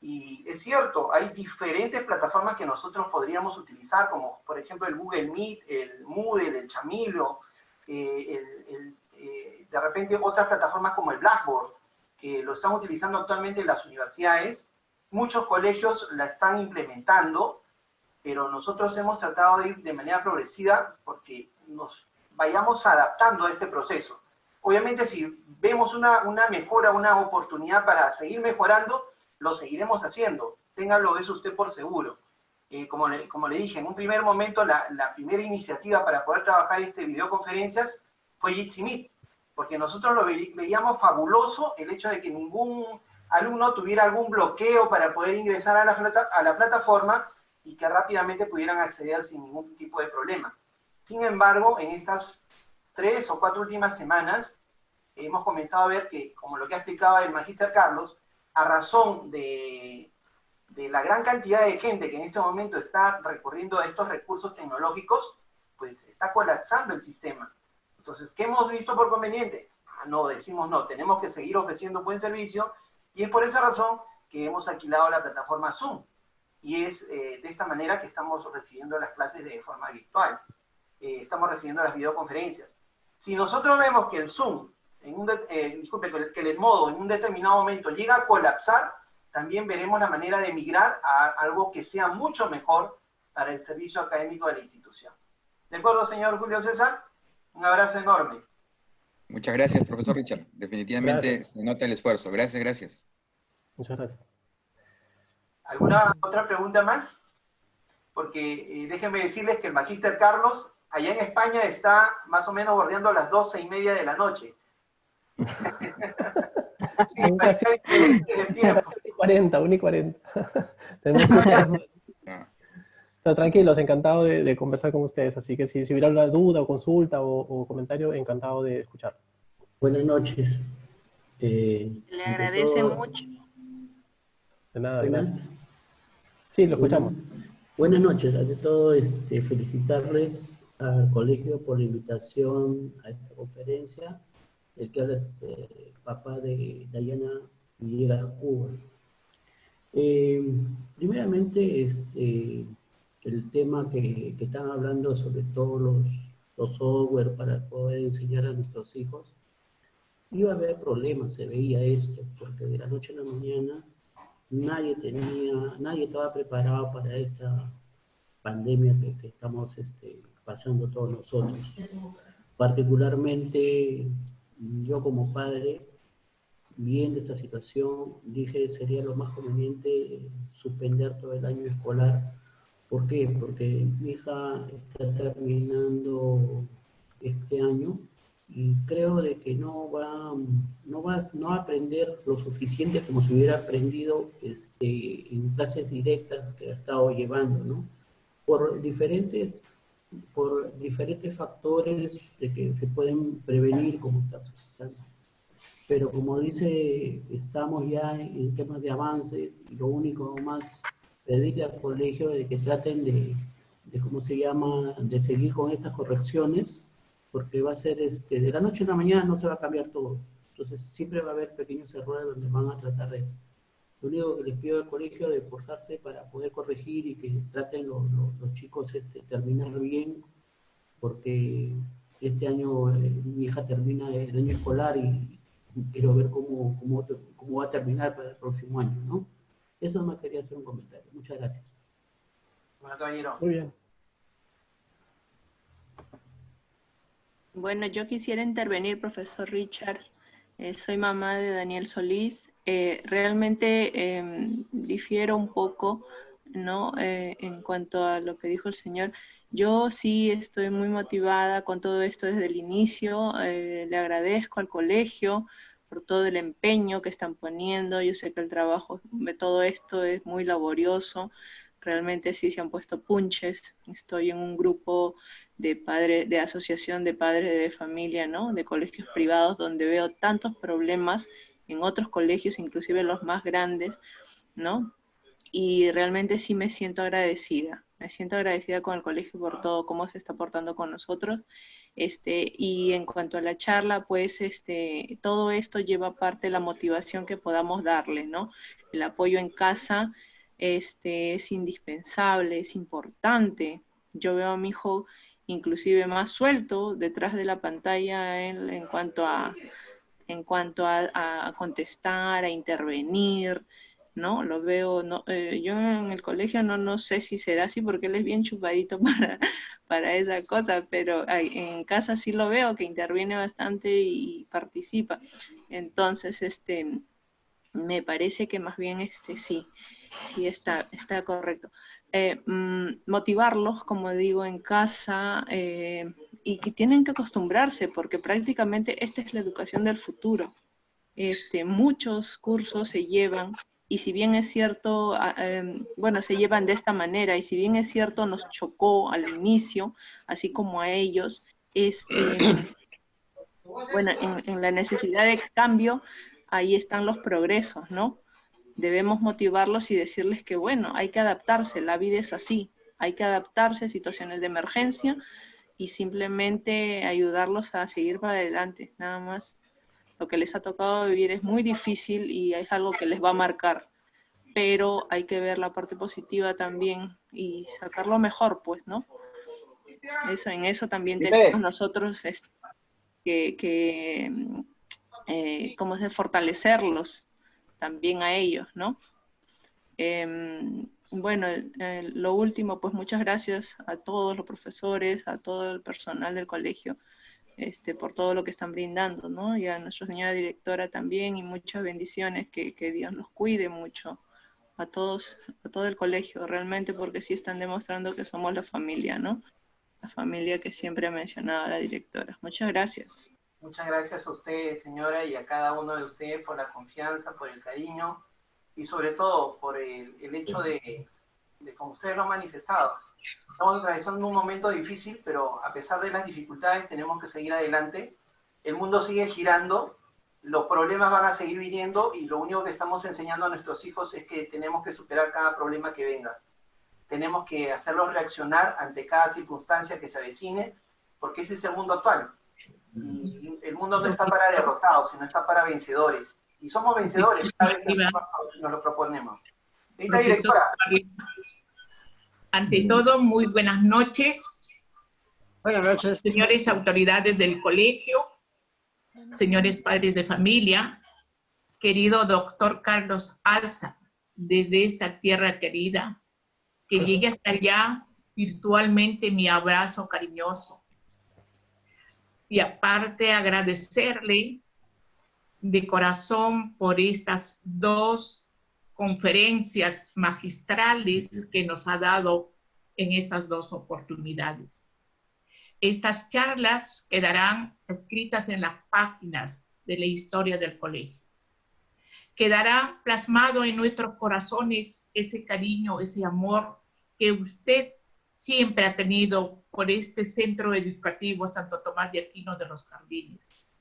Y es cierto, hay diferentes plataformas que nosotros podríamos utilizar, como por ejemplo el Google Meet, el Moodle, el Chamilo, de repente otras plataformas como el Blackboard, que lo están utilizando actualmente las universidades. Muchos colegios la están implementando, pero nosotros hemos tratado de ir de manera progresiva porque nos vayamos adaptando a este proceso. Obviamente, si vemos una mejora, una oportunidad para seguir mejorando, lo seguiremos haciendo. Téngalo eso usted por seguro. Como le dije, en un primer momento, la primera iniciativa para poder trabajar videoconferencias fue Jitsi Meet, porque nosotros lo veíamos fabuloso el hecho de que ningún alumno tuviera algún bloqueo para poder ingresar a la plataforma y que rápidamente pudieran acceder sin ningún tipo de problema. Sin embargo, en estas 3 o 4 últimas semanas, hemos comenzado a ver que, como lo que ha explicado el Magíster Carlos, a razón de la gran cantidad de gente que en este momento está recurriendo a estos recursos tecnológicos, pues está colapsando el sistema. Entonces, ¿qué hemos visto por conveniente? No, decimos no, tenemos que seguir ofreciendo un buen servicio, y es por esa razón que hemos alquilado la plataforma Zoom. Y es de esta manera que estamos recibiendo las clases de forma virtual. Estamos recibiendo las videoconferencias. Si nosotros vemos que el Zoom, que el Edmodo en un determinado momento llega a colapsar, también veremos la manera de migrar a algo que sea mucho mejor para el servicio académico de la institución. ¿De acuerdo, señor Julio César? Un abrazo enorme. Muchas gracias, profesor Richard. Definitivamente Gracias. se nota el esfuerzo. Gracias, gracias. Muchas gracias. ¿Alguna otra pregunta más? Porque déjenme decirles que el Magíster Carlos, allá en España, está más o menos bordeando las 12:30 de la noche. Sí, Son casi, tiempo. 1:40. Tenemos 7 horas más. Ah, Pero tranquilos, encantado de conversar con ustedes. Así que si hubiera alguna duda o consulta o comentario, encantado de escucharlos. Buenas noches. Le agradece mucho. De nada, Buenas, gracias. Sí, lo escuchamos. buenas noches. Ante todo, felicitarles al colegio por la invitación a esta conferencia. El que habla es papá de Dayana Villegas Cuba. Primeramente, el tema que están hablando sobre todos los software para poder enseñar a nuestros hijos, iba a haber problemas, se veía esto, porque de la noche a la mañana nadie estaba preparado para esta pandemia que estamos pasando todos nosotros. Particularmente, yo como padre, viendo esta situación, dije sería lo más conveniente suspender todo el año escolar. ¿Por qué? Porque mi hija está terminando este año y creo de que no va a aprender lo suficiente como si hubiera aprendido en clases directas que ha estado llevando, ¿no? Por diferentes factores de que se pueden prevenir, como está pero como dice, estamos ya en temas de avance, y lo único más pedirle al colegio de que traten de ¿cómo se llama?, de seguir con estas correcciones, porque va a ser, de la noche a la mañana no se va a cambiar todo. Entonces siempre va a haber pequeños errores donde van a tratar de... Lo único que les pido al colegio es de esforzarse para poder corregir y que traten los chicos terminar bien, porque este año mi hija termina el año escolar y quiero ver cómo va a terminar para el próximo año, ¿no? Eso me quería hacer un comentario. Muchas gracias. Bueno, caballero. Muy bien. Bueno, yo quisiera intervenir, profesor Richard. Soy mamá de Daniel Solís. Realmente difiero un poco, ¿no? En cuanto a lo que dijo el señor. Yo sí estoy muy motivada con todo esto desde el inicio. Le agradezco al colegio por todo el empeño que están poniendo. Yo sé que el trabajo de todo esto es muy laborioso. Realmente sí se han puesto punches. Estoy en un grupo de padres, de asociación de padres de familia, ¿no? De colegios privados, donde veo tantos problemas en otros colegios, inclusive los más grandes, ¿no? Y realmente sí me siento agradecida. Me siento agradecida con el colegio por todo, cómo se está portando con nosotros. Y en cuanto a la charla, pues todo esto lleva parte de la motivación que podamos darle, ¿no? El apoyo en casa es indispensable, es importante. Yo veo a mi hijo inclusive más suelto detrás de la pantalla en cuanto a contestar, a intervenir, ¿no? Lo veo, no, yo en el colegio no sé si será así porque él es bien chupadito para esa cosa, pero en casa sí lo veo que interviene bastante y participa. Entonces, me parece que más bien sí está correcto. Motivarlos, como digo, en casa y que tienen que acostumbrarse porque prácticamente esta es la educación del futuro. Muchos cursos se llevan y si bien es cierto, bueno, se llevan de esta manera y si bien es cierto nos chocó al inicio, así como a ellos, bueno, en la necesidad de cambio, ahí están los progresos, ¿no? Debemos motivarlos y decirles que, bueno, hay que adaptarse, la vida es así, hay que adaptarse a situaciones de emergencia y simplemente ayudarlos a seguir para adelante, nada más. Lo que les ha tocado vivir es muy difícil y es algo que les va a marcar, pero hay que ver la parte positiva también y sacarlo mejor, pues, ¿no? En eso también tenemos nosotros ¿cómo se fortalecerlos también a ellos, ¿no? Bueno, lo último, pues muchas gracias a todos los profesores, a todo el personal del colegio, por todo lo que están brindando, ¿no? Y a nuestra señora directora también, y muchas bendiciones, que Dios los cuide mucho, a todos, a todo el colegio, realmente, porque sí están demostrando que somos la familia, ¿no? La familia que siempre ha mencionado la directora. Muchas gracias. Muchas gracias a usted, señora, y a cada uno de ustedes por la confianza, por el cariño, y sobre todo por el hecho de como ustedes lo han manifestado. Estamos atravesando un momento difícil, pero a pesar de las dificultades tenemos que seguir adelante. El mundo sigue girando, los problemas van a seguir viniendo y lo único que estamos enseñando a nuestros hijos es que tenemos que superar cada problema que venga. Tenemos que hacerlos reaccionar ante cada circunstancia que se avecine, porque ese es el mundo actual. Y el mundo no está para derrotados, sino está para vencedores. Y somos vencedores cada vez que nos lo proponemos. Señorita directora. Ante todo, muy buenas noches. Buenas noches. Señores autoridades del colegio, señores padres de familia, querido doctor Carlos Alza, desde esta tierra querida, que llegue hasta allá virtualmente mi abrazo cariñoso. Y aparte agradecerle de corazón por estas dos conferencias magistrales que nos ha dado en estas dos oportunidades. Estas charlas quedarán escritas en las páginas de la historia del colegio. Quedará plasmado en nuestros corazones ese cariño, ese amor que usted siempre ha tenido por este centro educativo Santo Tomás de Aquino de los Jardines.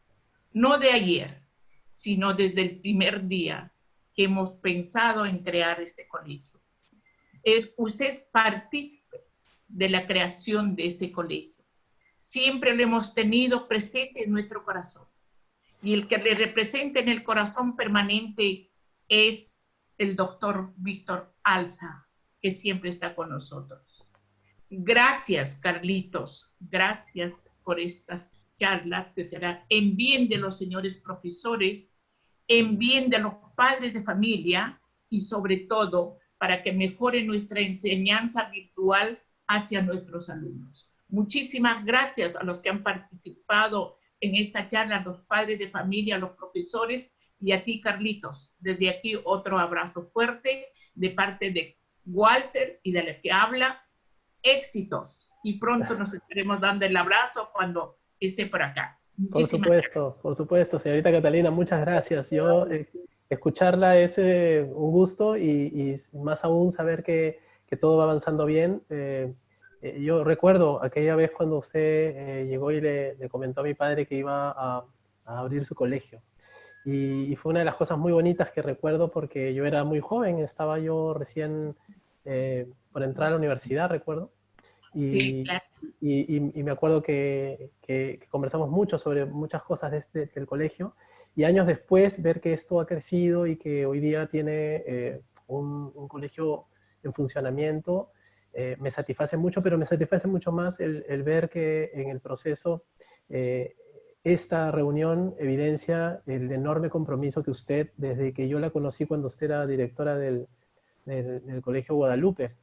No de ayer, sino desde el primer día que hemos pensado en crear este colegio. Usted es partícipe de la creación de este colegio. Siempre lo hemos tenido presente en nuestro corazón. Y el que le representa en el corazón permanente es el doctor Víctor Alza, que siempre está con nosotros. Gracias, Carlitos. Gracias por estas charlas que serán en bien de los señores profesores, en bien de los padres de familia y sobre todo para que mejore nuestra enseñanza virtual hacia nuestros alumnos. Muchísimas gracias a los que han participado en esta charla, a los padres de familia, a los profesores y a ti, Carlitos. Desde aquí otro abrazo fuerte de parte de Walter y de la que habla. Éxitos y pronto nos estaremos dando el abrazo cuando esté por acá. Por supuesto, señorita Catalina, muchas gracias. Yo, escucharla es un gusto y más aún saber que todo va avanzando bien. Yo recuerdo aquella vez cuando usted llegó y le comentó a mi padre que iba a abrir su colegio. Y fue una de las cosas muy bonitas que recuerdo porque yo era muy joven, estaba yo recién por entrar a la universidad, recuerdo. Y me acuerdo que conversamos mucho sobre muchas cosas del colegio, y años después ver que esto ha crecido y que hoy día tiene un colegio en funcionamiento, me satisface mucho, pero me satisface mucho más el ver que en el proceso esta reunión evidencia el enorme compromiso que usted, desde que yo la conocí cuando usted era directora del Colegio Guadalupe,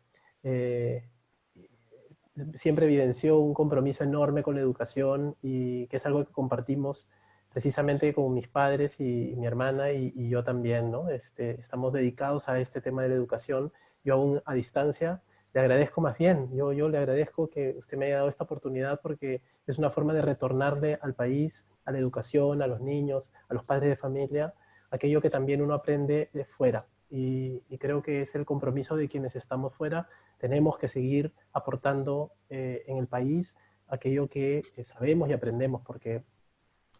siempre evidenció un compromiso enorme con la educación, y que es algo que compartimos precisamente con mis padres y mi hermana y yo también, ¿no? Estamos dedicados a este tema de la educación. Yo aún a distancia le agradezco más bien, yo le agradezco que usted me haya dado esta oportunidad, porque es una forma de retornarle al país, a la educación, a los niños, a los padres de familia, aquello que también uno aprende de fuera. Y creo que es el compromiso de quienes estamos fuera. Tenemos que seguir aportando en el país aquello que sabemos y aprendemos, porque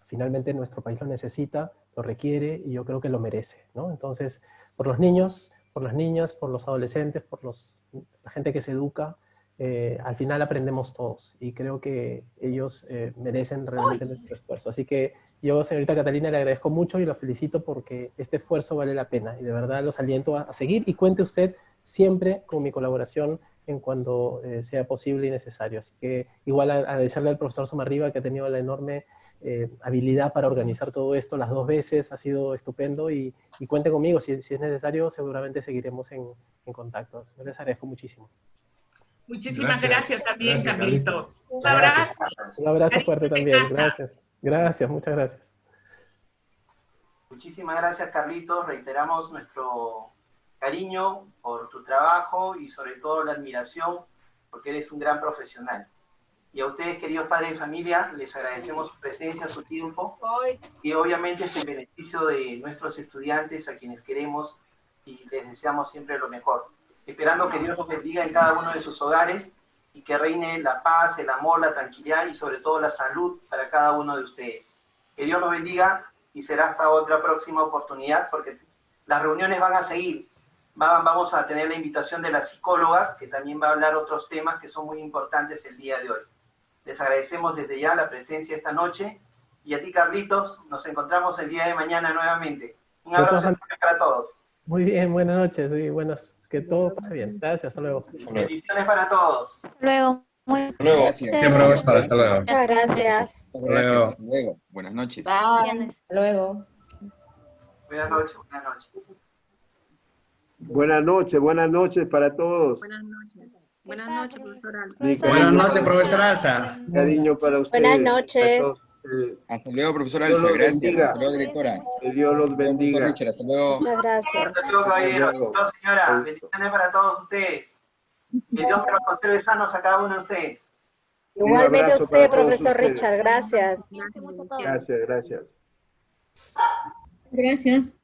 finalmente nuestro país lo necesita, lo requiere, y yo creo que lo merece, ¿no? Entonces, por los niños, por las niñas, por los adolescentes, por la gente que se educa, al final aprendemos todos, y creo que ellos merecen realmente nuestro esfuerzo. Así que yo, señorita Catalina, le agradezco mucho y lo felicito, porque este esfuerzo vale la pena, y de verdad los aliento a seguir, y cuente usted siempre con mi colaboración en cuando sea posible y necesario. Así que igual agradecerle al profesor Somarriba, que ha tenido la enorme habilidad para organizar todo esto las 2 veces, ha sido estupendo, y cuente conmigo, si es necesario, seguramente seguiremos en contacto. Yo les agradezco muchísimo. Muchísimas gracias también, Carlitos. Un abrazo. Un abrazo fuerte también. Gracias. Gracias, muchas gracias. Muchísimas gracias, Carlitos. Reiteramos nuestro cariño por tu trabajo y sobre todo la admiración, porque eres un gran profesional. Y a ustedes, queridos padres de familia, les agradecemos su presencia, su tiempo, y obviamente es en beneficio de nuestros estudiantes, a quienes queremos y les deseamos siempre lo mejor. Esperando que Dios los bendiga en cada uno de sus hogares, y que reine la paz, el amor, la tranquilidad y sobre todo la salud para cada uno de ustedes. Que Dios los bendiga, y será hasta otra próxima oportunidad, porque las reuniones van a seguir. Vamos a tener la invitación de la psicóloga, que también va a hablar otros temas que son muy importantes el día de hoy. Les agradecemos desde ya la presencia esta noche, y a ti, Carlitos, nos encontramos el día de mañana nuevamente. Un abrazo para todos. Muy bien, buenas noches, y que todo pase bien. Gracias, hasta luego. Bendiciones para todos. Hasta luego. Muy Gracias. Hasta luego. Muchas gracias. Gracias, hasta luego. Buenas noches. Bye. Hasta luego. Buenas noches, buenas noches. Buenas noches para todos. Buenas noches, profesor Alza. Buenas noches, profesor Alza. Cariño para ustedes. Buenas noches. Hasta luego, profesor Alza. Gracias. Bendiga. Hasta luego, directora. Que Dios los bendiga. Richard, hasta luego. Muchas gracias. Hasta luego, caballero. No, señora. Bendiciones para todos ustedes. Que Dios me los conserve sanos a cada uno de ustedes. Igualmente a abrazo usted, para todos profesor ustedes. Richard. Gracias. Gracias. Gracias.